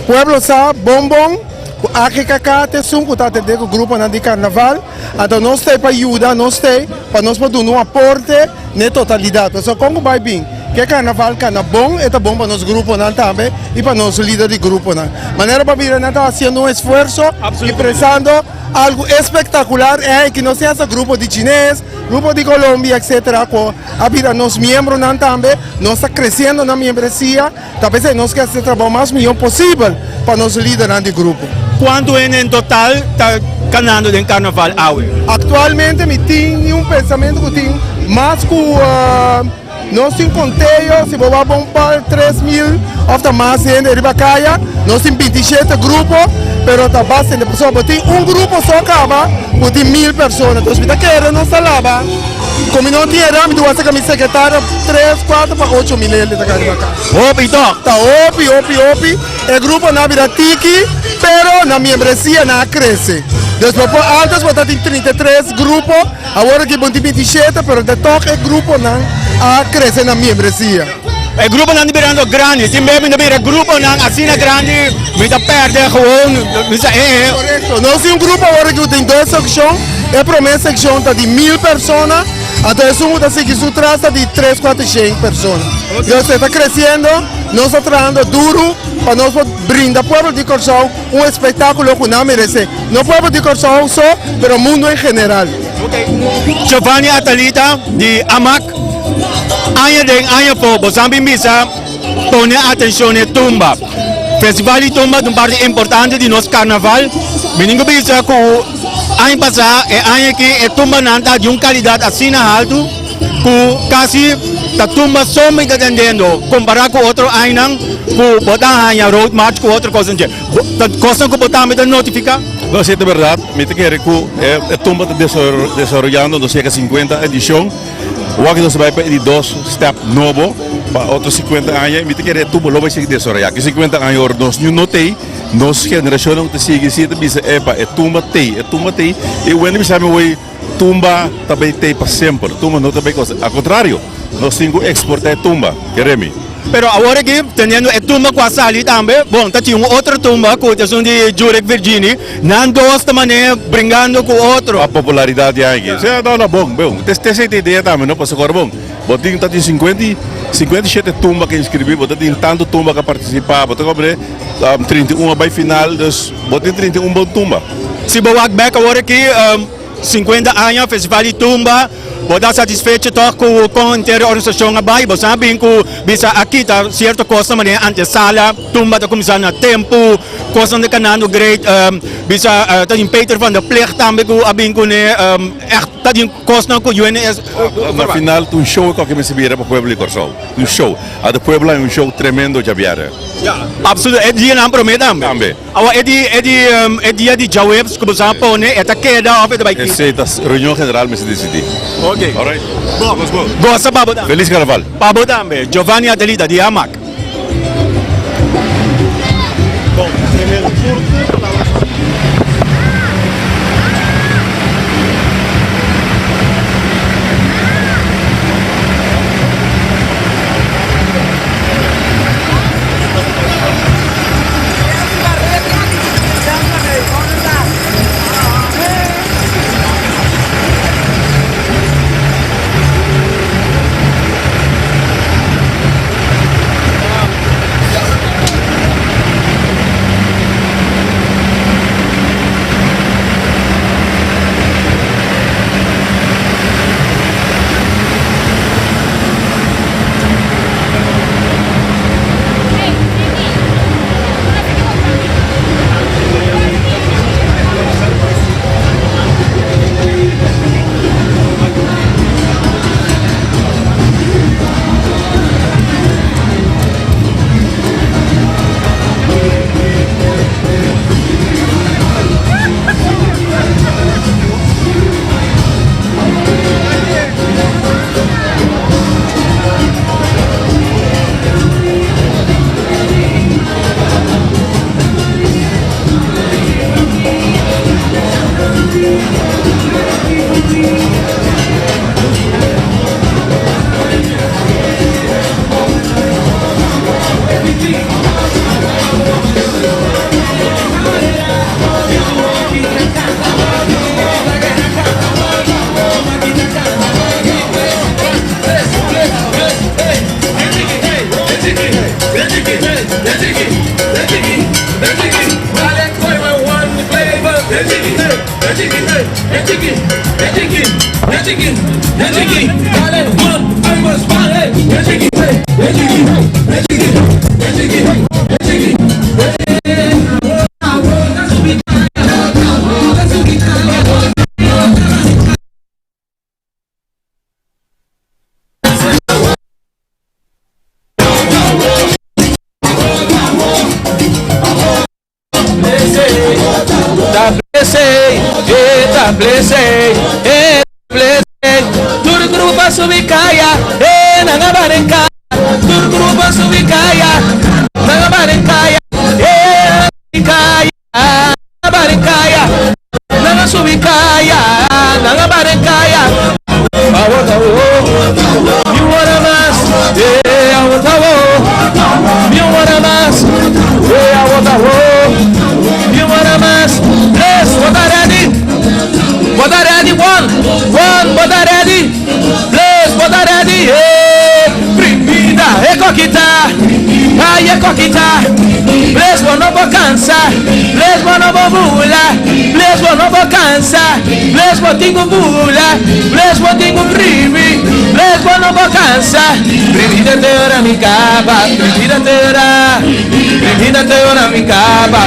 Pueblo sabe bom, aqui te sum que está atender com o grupo de carnaval, então nós tem para ajudar, nós tem para nós poder um aporte na totalidade. Então como vai bem? Que carnaval é bom, é bom para nosso grupo também e para nosso líder de grupo. Maneira para vir está fazendo esforço e prestando algo espetacular é que nós temos grupo de chinês, grupo de Colômbia, etc. A vida nos membros também, nós está crescendo na membresia, talvez nós queremos trabalhar o mais melhor possível para nosso líder de grupo. Quanto em total está ganhando em carnaval hoje? Atualmente me tenho pensamento que tem mais que nós temos conteio, se vou bombar 3.000 ou mais gente de Ribacaia, nós temos 27 grupos, mas está bastante pessoas, tem grupo só acaba, tem 1.000 pessoas, então se quer não está lá, como não tinha, me doa essa camisa secretária 3, 4 para 8 mil ele está Ribacaia. Opi, então? Está opi, o grupo na vida tiki, pero na membresia não cresce. Depois, antes você tem 33 grupos, agora que tem 27, mas de toque grupo não cresce na membresia. het grupo ng Liberando Grande. Timbe mi nabira grupo ng Asina Grande, mi ta perde gewoon, mi sa Correcto. Nós temos grupo agora que tem duas secções. A primeira secção está de 1000 pessoas. Até isso muda seguir sua traça de 300-400 pessoas. Então está crescendo, nós estamos trabalhando duro para nós brindar ao povo de Corsão espetáculo que não merece. Não o povo de Corsão só, mas o mundo em geral. Giovanni Atalita di Amak. Aya po, bosambi misa, pone attenzione tumba. Festival di tumba è una parte importante di nostro carnaval. Meningo bisa ko ay pasa e ay ki e tumba nanta di un qualidad así alto ku kasi ta tumba so me atendendo comparar com outro ay nang ku botar ay road march com outra coisa nje. Ta cosa ko botar me notificar. No, sí, de verdad, me te quiere que tumba está desarrollando, no sé, 50 edición. O que nos va a pedir 2 step novo para otros 50 años, me te quiere tumba lo va a seguir desarrollando. Que 50 años nos no tem, nos generación não te sigue, se te dice, epa, tumba tem, e quando me sabe hoje tumba também tem para sempre, tumba não também coisa. Ao contrário, nós temos que exportar tumba, queremos. Pero agora aqui, tendo a tumba com a sali também, bom, tá tinha outra tumba com a de Jurek Virginia, não gosta maneira brincando com outro. A popularidade aí, você dá uma bom, tem essa ideia também, não passa agora bom. Botinho tá de 57 tumbas que inscrevi, botinho tanto tumba que participar, botinho cobre 31 vai final, dus botinho 31 bom tumba. Se boa back agora aqui, 50 anos festival de tumba. Boda satisfeito com a inteira organização abai, você sabe que bisa aqui tá certa coisa maneira antes sala, tumba tá começando a tempo, coisa de canando great, bisa tá em Peter van der Plecht também que abin com né, tá em coisa com UNS. Na final um show que me subira para o povo de Corsão, um show, a do povo é um show tremendo já viera. Absoluto, é dia não promete também. Agora é dia de jawabs que você pone, é tá queda of the bike. Essa reunião general me se decidir. Okay. All right. Gosta Pabo também. Feliz Carnaval. Pabo também. Giovanni Adelita di Amac. You wanna mas, yeah, I want é coquita. Lesbo no vacanza, lesbo no bula, lesbo no vacanza, lesbo tingo bula, lesbo tingo primi, lesbo no vacanza. Privida ora mi capa, privida ora mi capa, privida ora mi capa,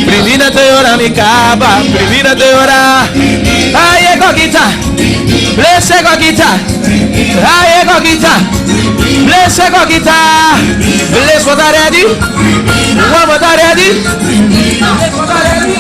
privida ora mi capa, privida ora. Ai é coquita, bless é coquita. Ai é coquita, bless é coquita. Bless what I ready, what I ready, bless what I ready.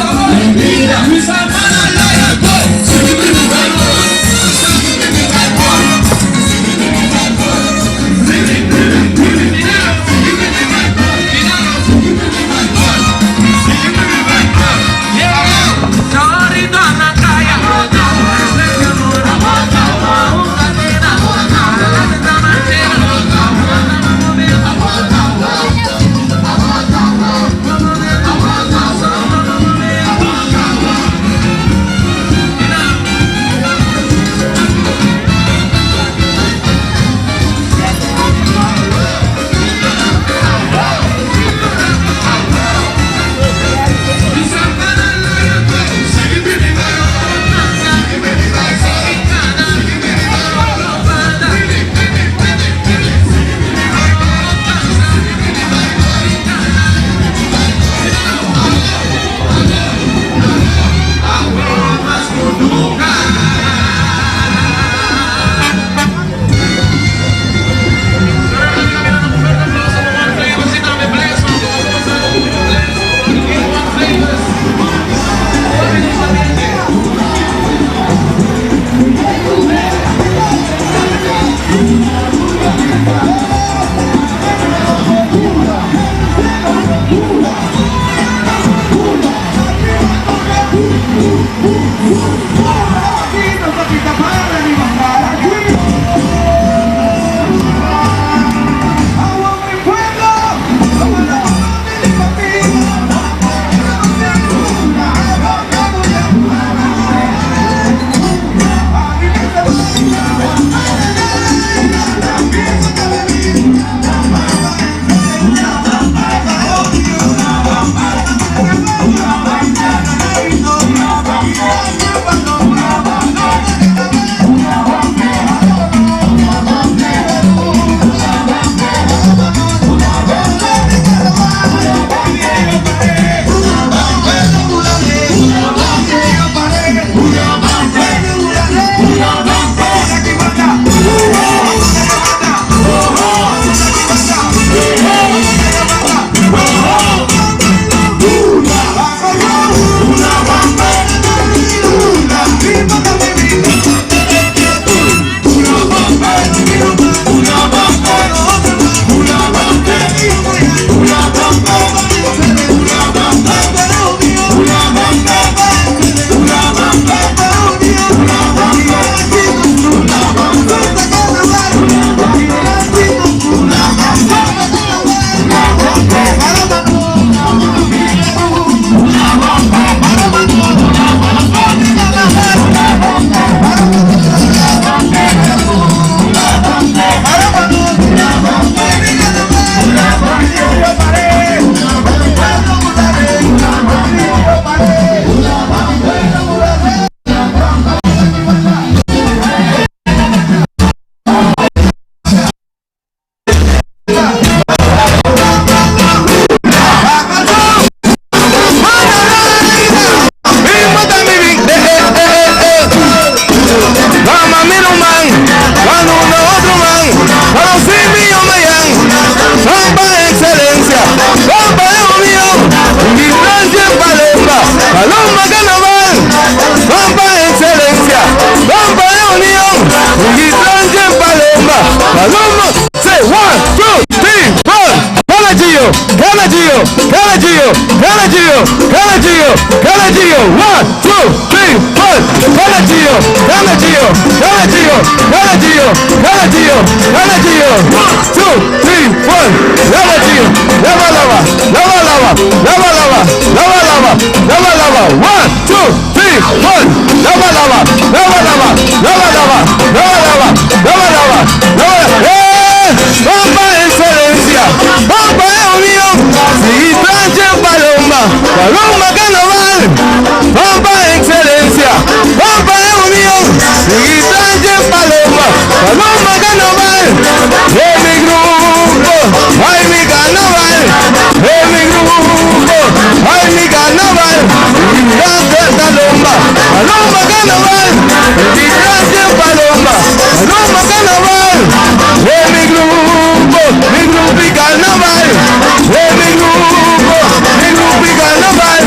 Canadinho, 1, 2, 3, 4. Canadinho, Canadinho, Canadinho, Canadinho, Canadinho, Canadinho. 1, 2, 3, 4. Canadinho, lava, lava, lava, lava, lava, lava, lava, lava, lava, lava. 1, 2, 3, 4. Lava, lava, lava, lava, lava, lava, lava, lava, lava. Paloma Carnaval, Pampa Excelencia, Pampa de Unión, Guitanche Paloma, Paloma Carnaval, es mi grupo, ay mi carnaval, es mi grupo, ay mi carnaval, Guitanche Paloma, Paloma Carnaval, Guitanche Paloma, Paloma Carnaval, es mi grupo y carnaval, es mi grupo y carnaval,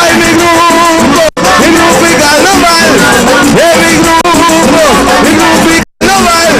ay mi grupo y carnaval, es mi grupo y carnaval.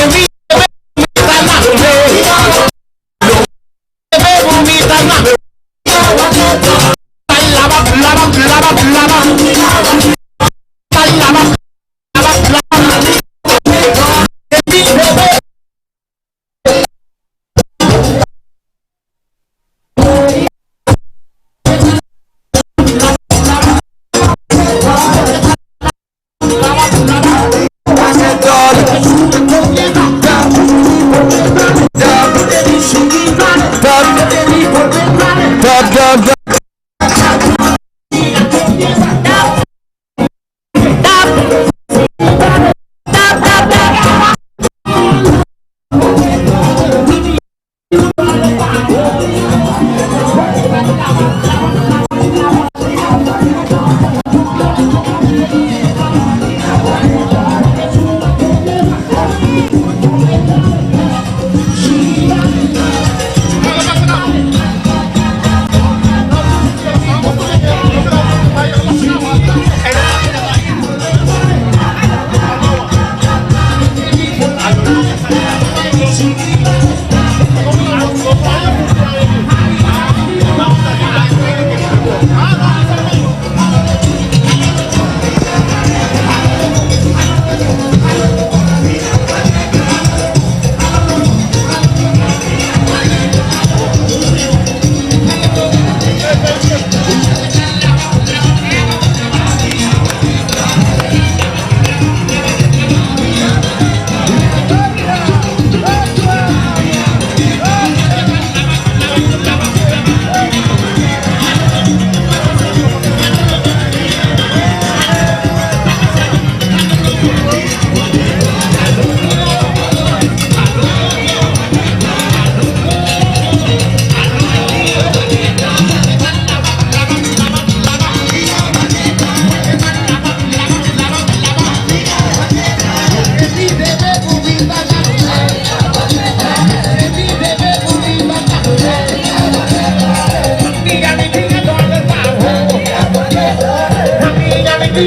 Lo que Eu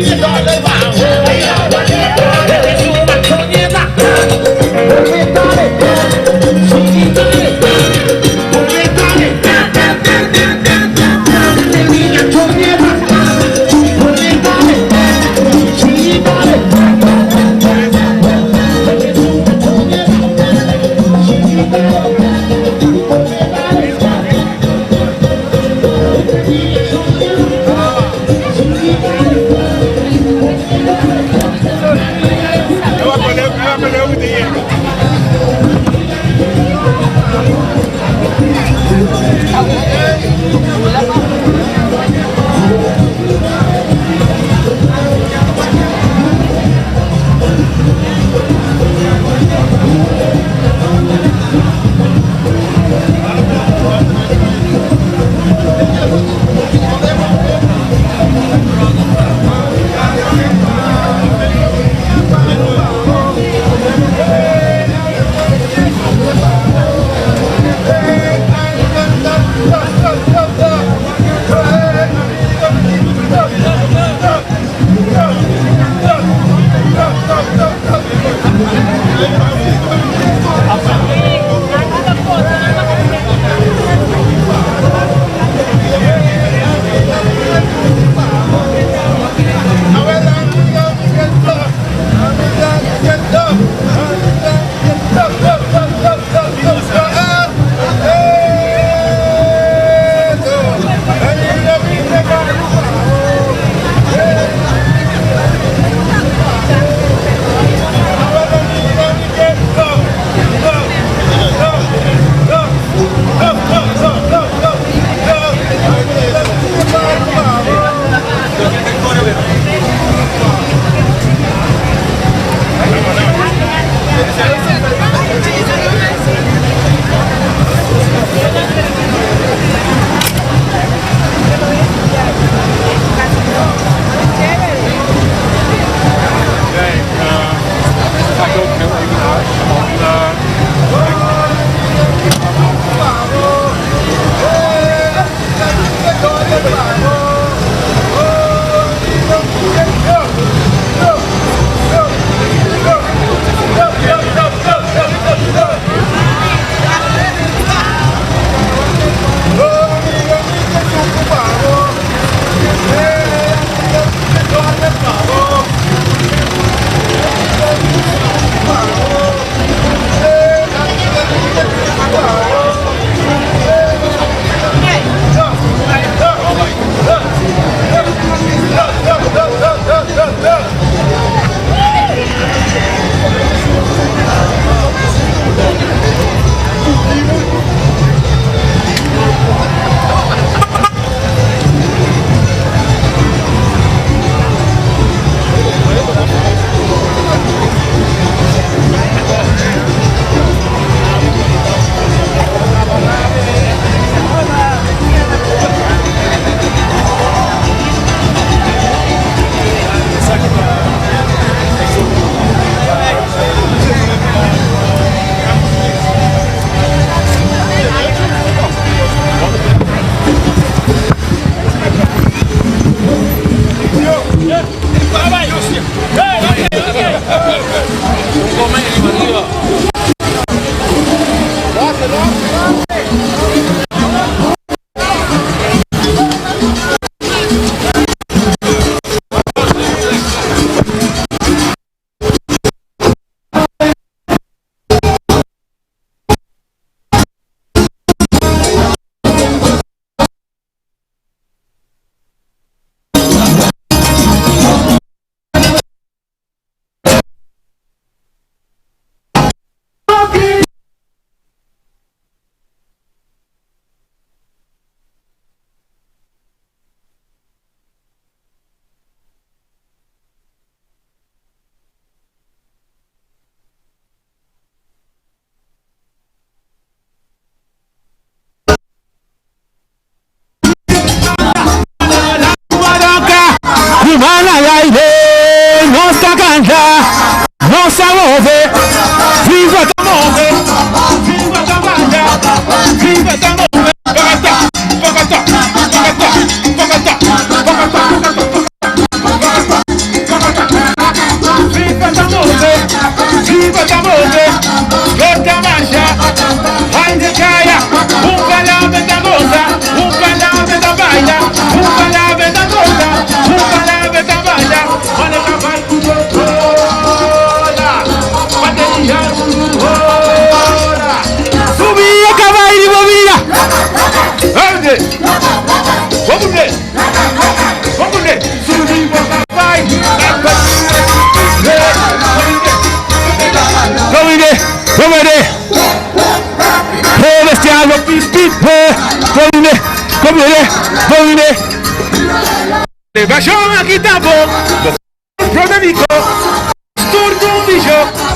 vou colher o dinheiro. Comede! Hey, Vestiano, pip, pip, hey! Domine! Facciamo anche dopo! Protamico! Sturdo un bicio!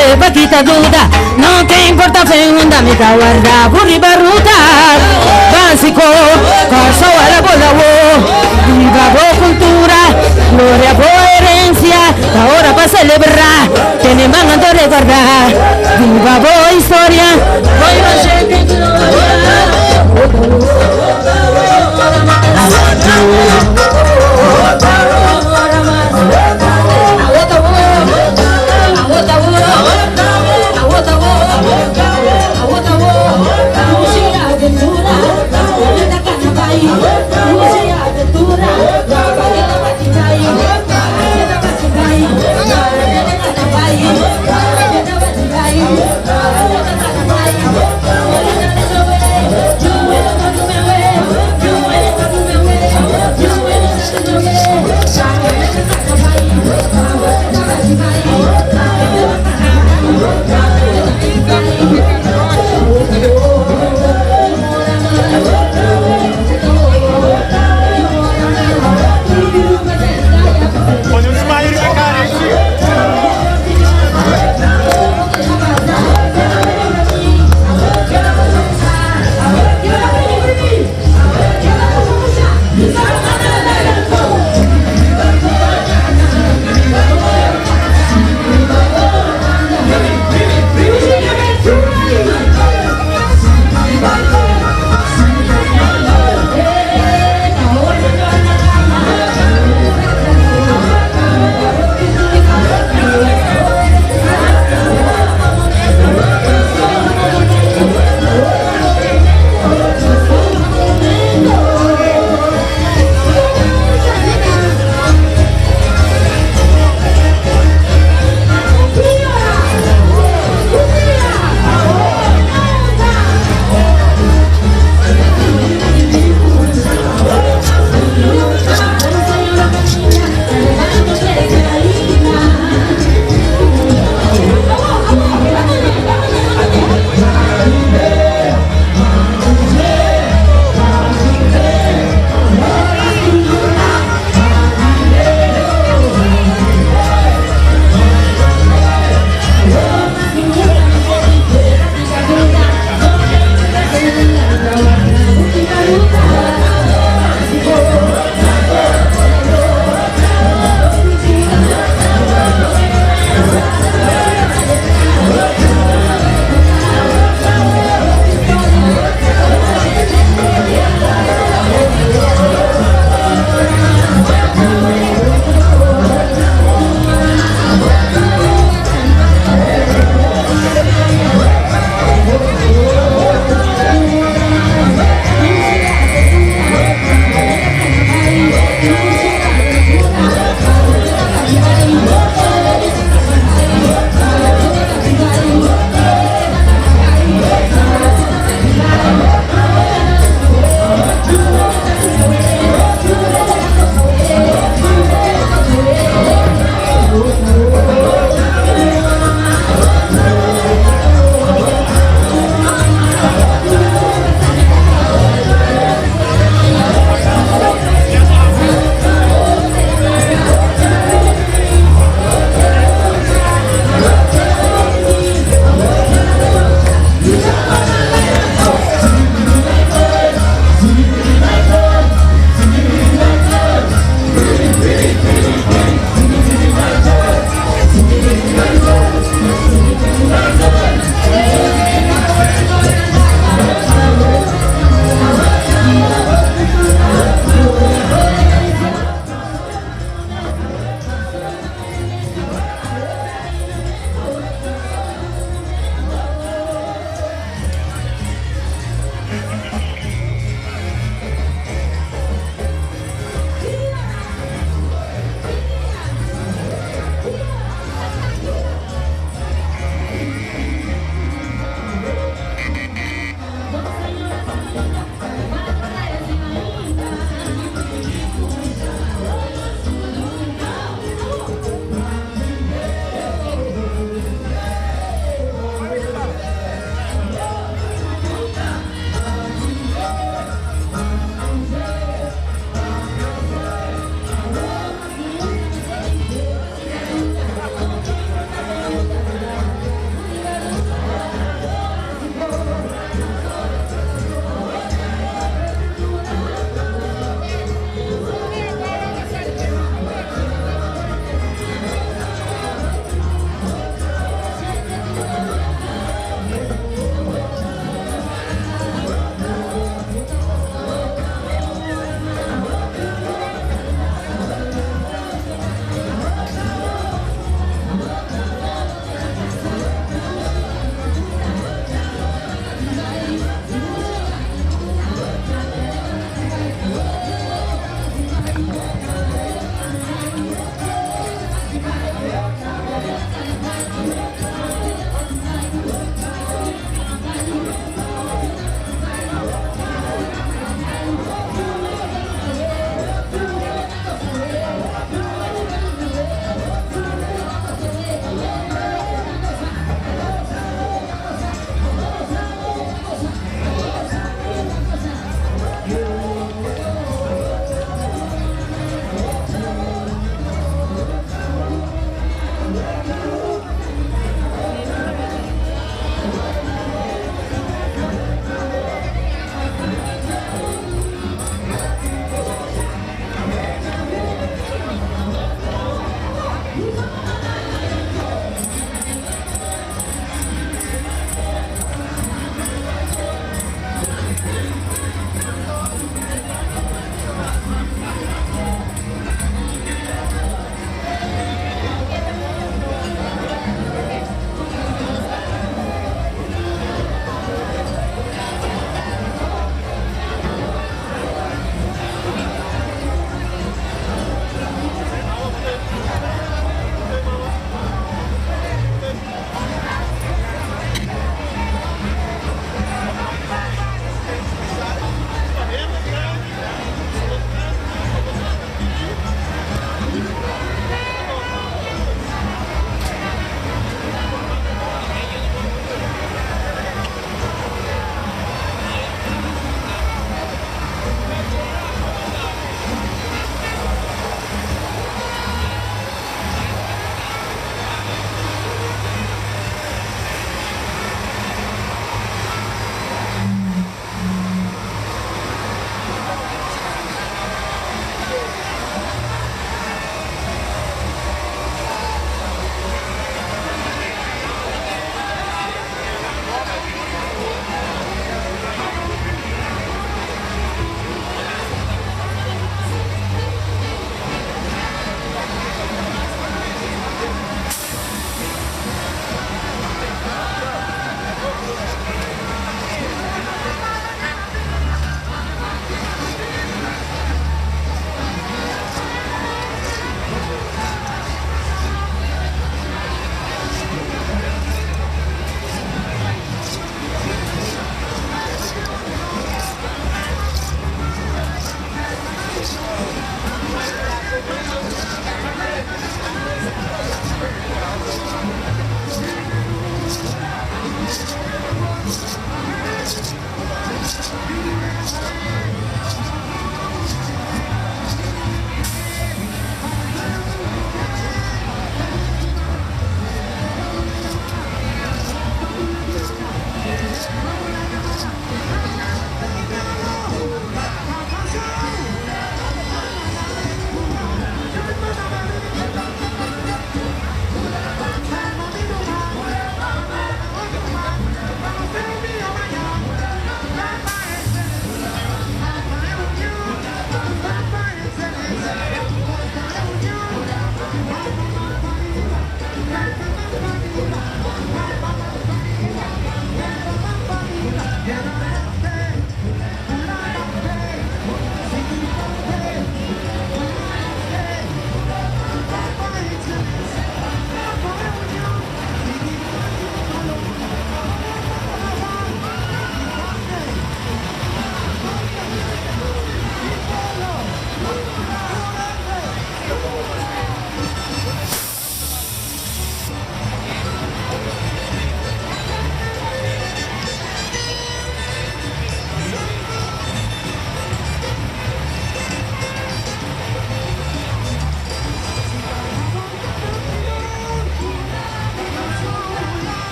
Ave paquita duda, no te importa funda mi guarda burri baruta. Básico, corso a la bola viva bo cultura, gloria bo herencia, ahora para celebrar, tenemos a recordar, viva bo historia, voy a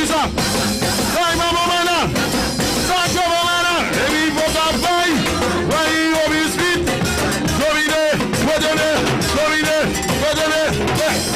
Isa. Vai, mamma mana. Sancho Mamana. Evi Boca Pai. Vai, Obisfit. Domine. Godone. Domine. Godone. Vai.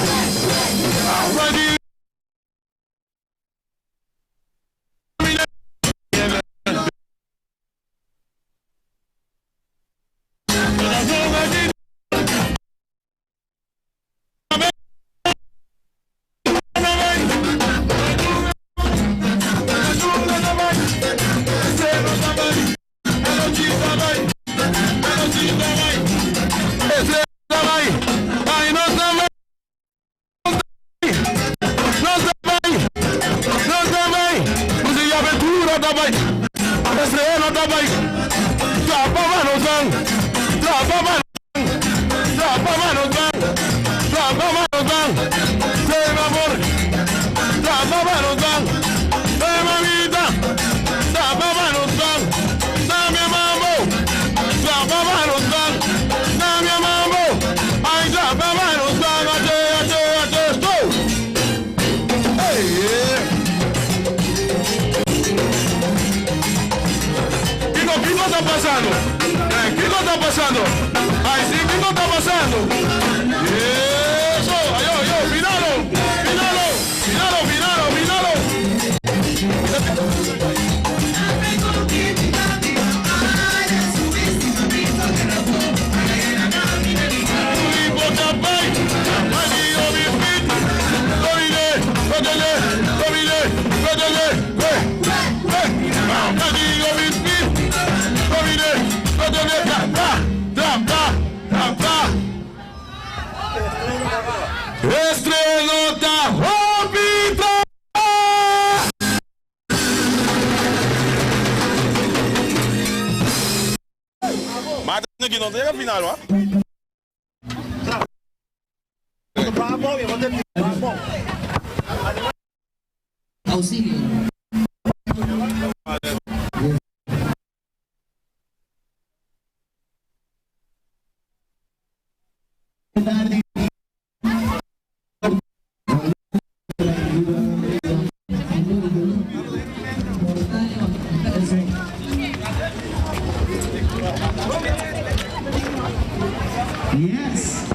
¿Qué está pasando? Ay, sí, ¿qué está pasando? Eso, yo, míralo, míralo, míralo, míralo, míralo. Estrelota Robita! Mata aqui, não tem a final, ó. Auxílio. Yes.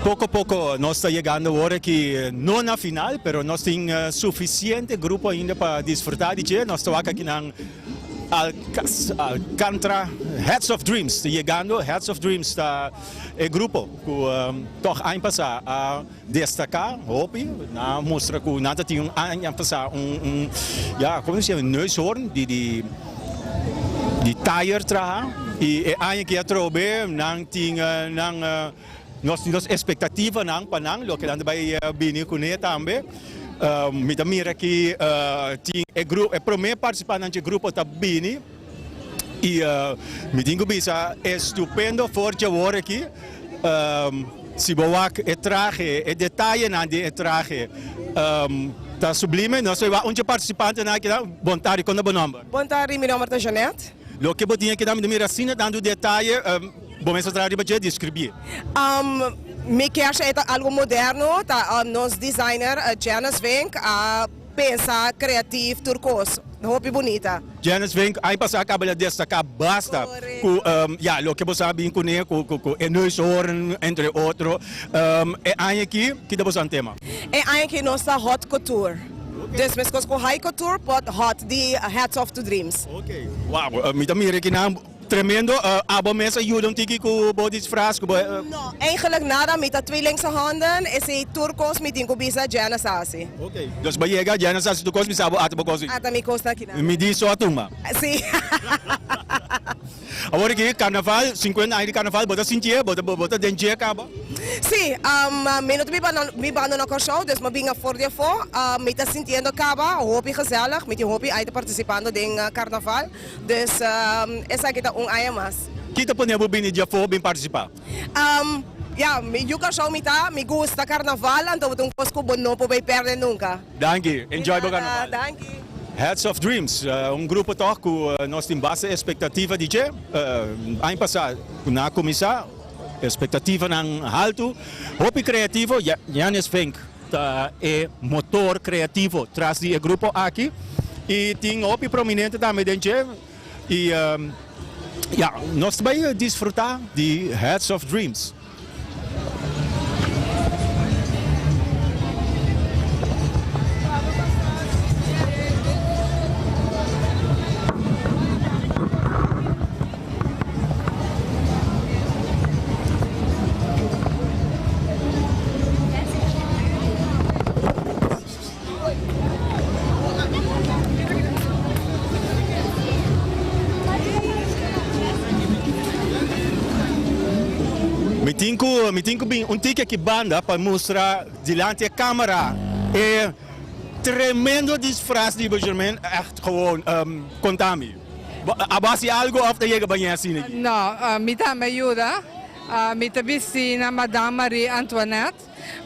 Poco a poco nós está chegando agora que não na final, pero nós temos suficiente grupo ainda para desfrutar de dia. Nós estamos aqui na Alcantara Heads of Dreams, está chegando Heads of Dreams está é grupo que toch ano passado a destacar, hope, na mostra que nada tinha ano passado ja, como se chama, neushoorn de tire traha e ano que atrobe não tinha nós temos expectativa não para não, lo que anda vai bini com ele também. Me dá mira que é grupo, é primeiro participante do grupo tá bini e me digo bisa é estupendo forte agora aqui. Se boa é traje, é detalhe na de traje. Tá sublime, nós somos participante na aqui, bom tarde, qual é o bom nome? Bom tarde, meu nome é Janete. Lo que eu tinha que dar me mira assim dando detalhe. Bom, essa trabalho para descrever. Me que acha é algo moderno, tá? Nos designer Janice Vink a pensar criativo turcoso, roupa bonita. Janice Vink, aí passar acaba de destacar basta. Ja, lo que você sabe com ele, com neushoorn entre outros. É aí aqui que dá você um tema. É aí aqui nossa hot couture. Dus met com high couture, pot hot de Heads of the Dreams. Ok. Wow, me dá mira que não tremendo. Abo mensen jullie tiki ku bodies frasco. No, eigenlijk nada. Met de tweelingse handen is hij turcos met een kubisa Janice Asi. Ok. Dus bij je gaat Janice Asi turcos mis abo ata bagosi. Ata mi costa aqui. Me diz só tuma. Sim. Agora que carnaval, 50 anos de carnaval, bota sentir, bota dengue acaba. Sim, minuto me bando na show, dus me binga voor de voor, me tá sentindo acaba, hoop gezellig, met die hoop uit participando in carnaval, dus essa aqui tá aya mais. Kita pun yang bini dia for bin participar. Ja, me yuka show me gusta carnaval, então eu cosco bom não pode perder nunca. Danke, enjoy o carnaval. Danke. Heads of Dreams, grupo toch que nós temos bastante expectativa de que ano passado na comissão expectativa não alto, hopi criativo, Janice Vink é motor criativo traz de grupo aqui e tem hopi prominente também dentro e nós vamos desfrutar de Heads of Dreams. Me tenho um ticket que banda para mostrar diante da câmera. É tremendo disfraz de Benjamin, echt gewoon contami. Abasi algo of de chega bem assim aqui? Não, me dá ajuda. Me tá vestindo Madame Marie Antoinette,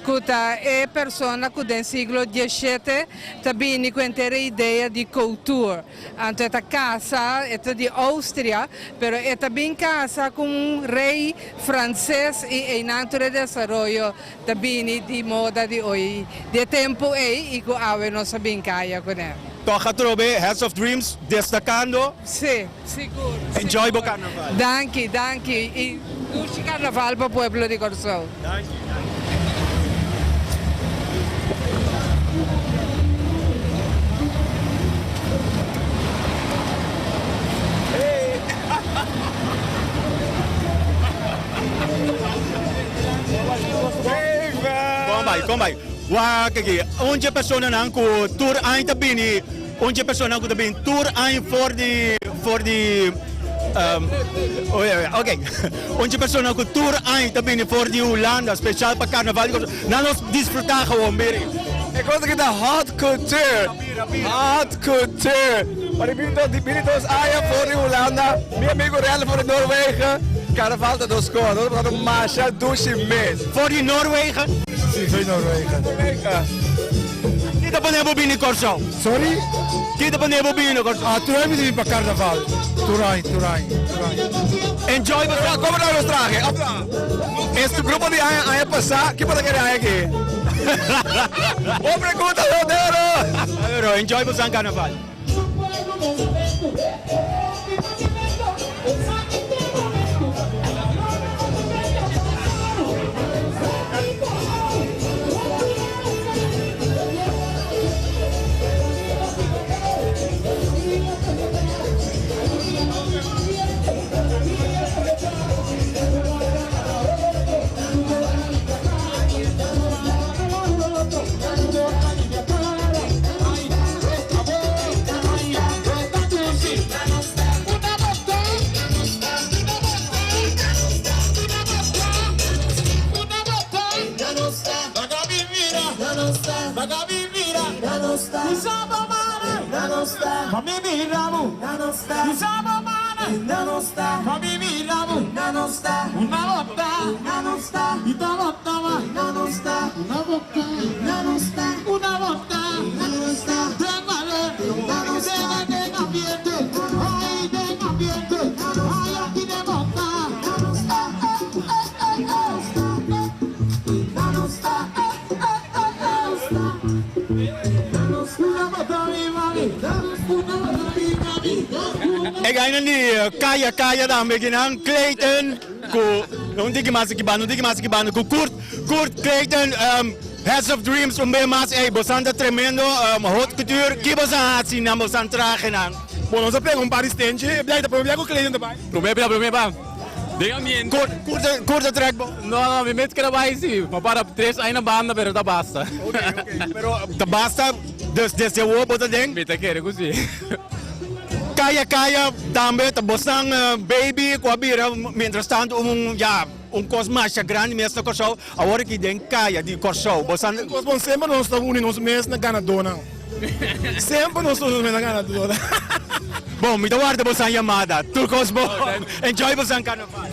que é pessoa que no século XVII também com a ideia de cultura. Então, esta casa é de Áustria, mas é também casa com um rei francês e em natureza de desenvolvimento também de moda de hoje. De tempo e que a não sabem caia com ele. Toca trobe Heads of Dreams destacando. Sim, seguro. Enjoy o carnaval. Danke. E dulce carnaval para o povo de Corsão. Kom bij. Wah, kijk, onze personen aan tour aan te binnen, onze personen aan te binnen tour aan voor die oké, onze personen aan tour aan te binnen voor die Hollanda, speciaal voor carnaval. Nou, ons disfrutar gewoon meer. Ik wil dat hot couture. Hot couture. Maar ik ben dus aan voor die Hollanda. Mijn amigo real voor de Noorwegen. Carnaval dat is gewoon. Dat is een masha douche mes. Voor die Noorwegen? Sim, foi Noruega. Kita pa nebo bini Corso? Sorry? Kita pa nebo bini Corso? Turai mi devi para carnaval. Turai. Enjoy ba? Como não nos traje? Este grupo de año pasado, ¿qué pasa que hay aquí? Hombre, puta, Pero enjoy ba sa carnaval? Magabibira, Isama Mane, Mamimi Ramu, Isama Mane, Mamimi Ramu, una botta, ita botta va, una botta, de ambiente, ay, de ambiente, ay, aquí de botta. Ik ga in die kaya dan beginnen, Clayton, hindi kimasakibano, Kurt Clayton, Heads of Dreams, mas bastante tremendo, haute couture, kibosan hatsi na bosan traje nan. Bom, nós pegamos Paris Tente, blij dat we com o Cleiton erbij. Primeiro. Diga bien. Curta track bo. No, me meto que era mais sim. Mas para 3 aí na banda, pero tá basta. Pero tá basta, desde o bota ding. Meta que era così. Kaya também tá bostang baby com a bira, mientras tanto cosma siya grande mesmo ko show, agora que den kaya di corso, bostan. Bom, sempre nós estamos unidos mesmo na ganadora. Sempre nós estamos unidos na ganadora. Bom, me guarda bosan chamada. Turcos bo. Enjoy bosan carnaval.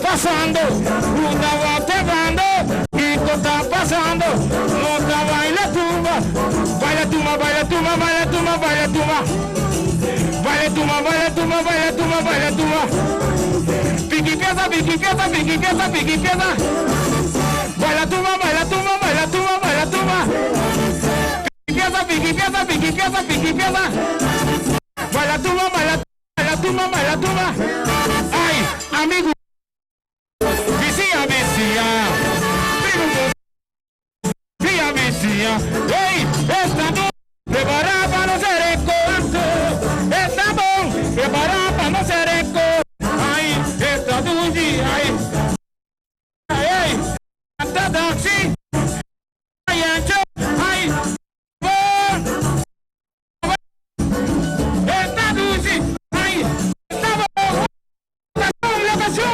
Pasando, una volta dando, y tú estás pasando, otra baila tumba, baila tumba, baila tumba, baila tumba, baila tumba, baila tumba, baila tumba, baila tumba, baila tumba, piqui pieza, piqui pieza, piqui pieza, piqui pieza, baila tumba, baila tumba, baila tumba, baila tumba, piqui pieza, piqui pieza, piqui pieza, piqui pieza, baila tumba, baila tumba, baila tumba, ay, amigo. Hey, estamos preparados para no ser corto. Estamos preparados para no ser corto. Ay, esta dulce, ay, ay, esta taxi, ay, ancho, ay, esta dulce, ay, estamos, esta locación.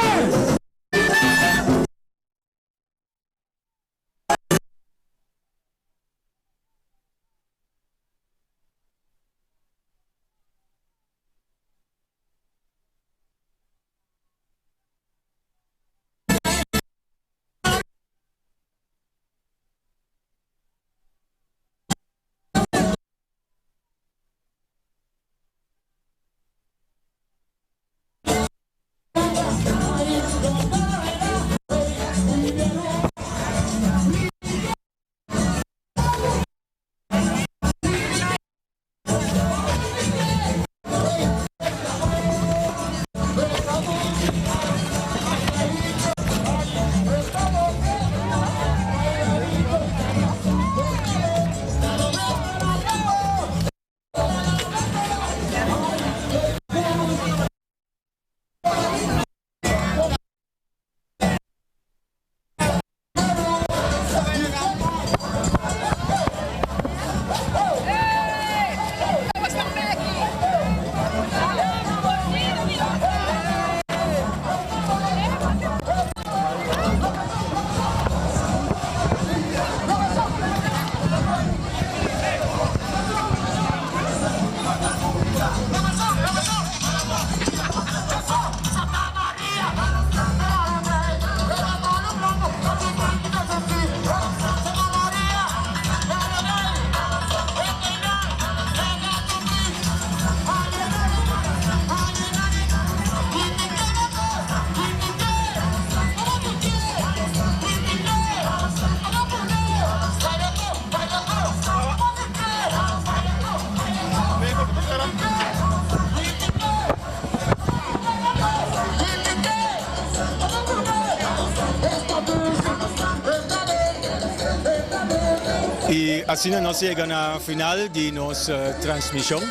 Y así nos llega a final de nuestra transmisión.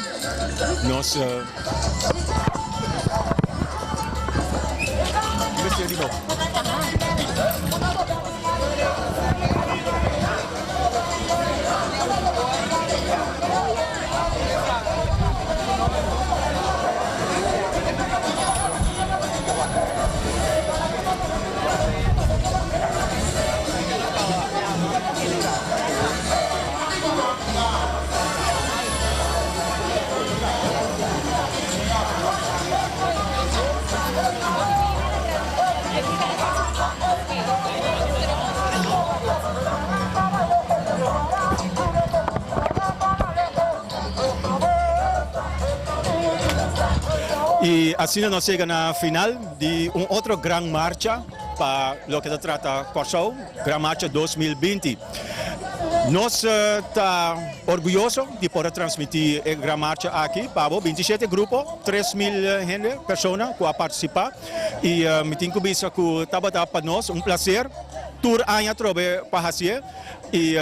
Y así nos llega a la final de un otro gran marcha para lo que se trata Corsao, Gran Marcha 2020. Nos está orgulloso de poder transmitir la Gran Marcha aquí, Pablo, 27 grupos, 3.000 gente, personas que participar. Y me tengo visto que estaba para nosotros un placer. Tour año trove para hacer. Y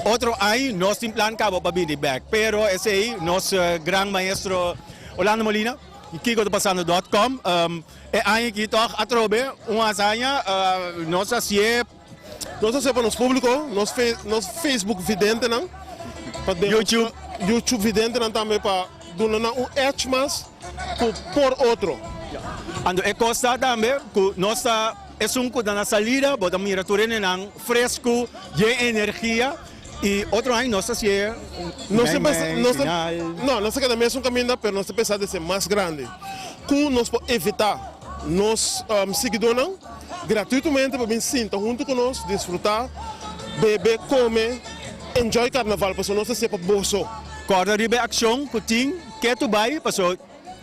otro año nos tiene plan cabo para venir back. Pero ese ahí, nuestro gran maestro Orlando Molina, Kiko-Tapasando.com, año que toca a trove, una hazaña, nos hacía. Nós para nos público, nos Facebook vidente não, para YouTube vidente não também para donar edge mais por outro. Ando é costa também que nossa é que na salida, bota mira turene não fresco, de energia e outro ano nossa se é não sei que também é caminho, mas nós pensar de ser mais grande, que nós evitar nos seguidores não gratuitamente para vir sentar junto conosco, desfrutar, beber, comer, enjoy carnaval, para nós ser para bolso. Corda de ação que tem que tu vai, para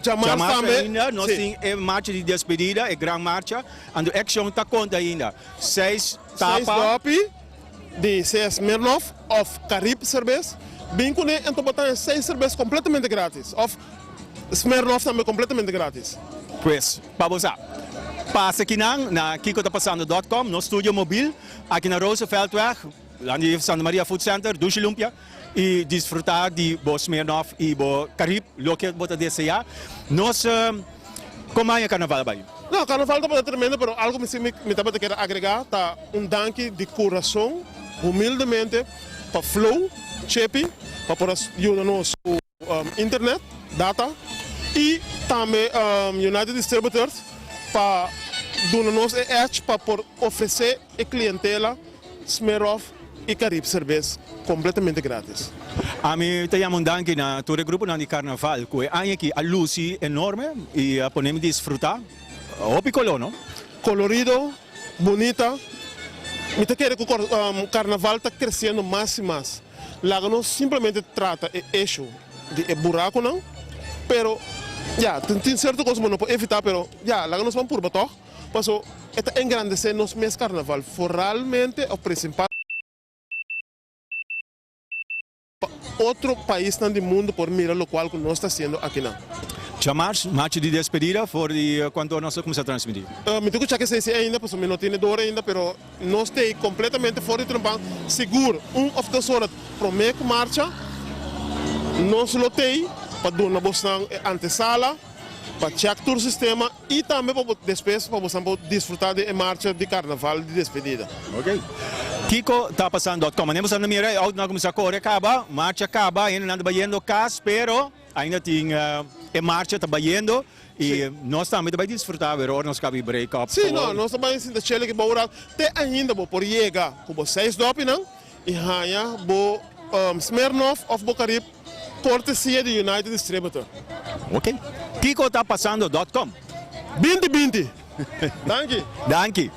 Jamás também. Ainda, nós temos marcha de despedida, é grande marcha, e a ação está conta ainda. 6 dopi de 6 Smirnoff of Carib cerveja, bem com ele, então botar 6 cervejas completamente grátis, of Smirnoff também completamente grátis. Pues, para você. Passa aqui na Kiko-Tapasando.com, no estúdio móvel, aqui na Rooseveltweg, lá de Santa Maria Food Center, Dushi Lumpia, e desfrutar de Smirnoff e Carib, o que você desejar. Nós, como é o carnaval, vai? Não, o carnaval está tremendo, mas algo que me quero agregar, tá danke de coração, humildemente, para Flow, Chepi, para por nosso internet, data, e também United Distributors, para donar-nos edge para oferecer a clientela Smirnoff e Carib cerveja completamente grátis. A mim te amo danke na todo grupo de carnaval, que é aqui a luz enorme e podemos desfrutar. O piccolo, não? Colorido, bonita. Me te quero que o carnaval está crescendo mais e mais. Lá não simplesmente trata o eixo de buraco, não, pero tem certas coisas que não pode evitar, pero lá nós vamos por bato, passo está engrandecer nos mês carnaval, for realmente o principal outro país do mundo por mirar o qual nós está sendo aqui não. Chamar marcha de despedida for de quando nós começamos a transmitir. Me tenho que sei ainda, porque não tenho dor ainda, pero nós tem completamente fora de trampão, seguro, ou 2 horas para meia marcha, nós lotei para dar uma boa antesala, para check todo o sistema e também para depois para você desfrutar de marcha de carnaval de despedida. Ok. Kiko-Tapasando.com. Nemos na mira, ao na começar a correr acaba, marcha acaba, ainda não bayendo cas, pero ainda tem marcha está bayendo e nós também vai desfrutar, ver nós cabe break up. Sim, não, nós também sinta chele que boa até ainda por chegar com 6 dop não e ganha bo Smirnoff of Carib cortesia de United Distributor. Ok. Kiko-Tapasando.com. 2020. Danke. Danke.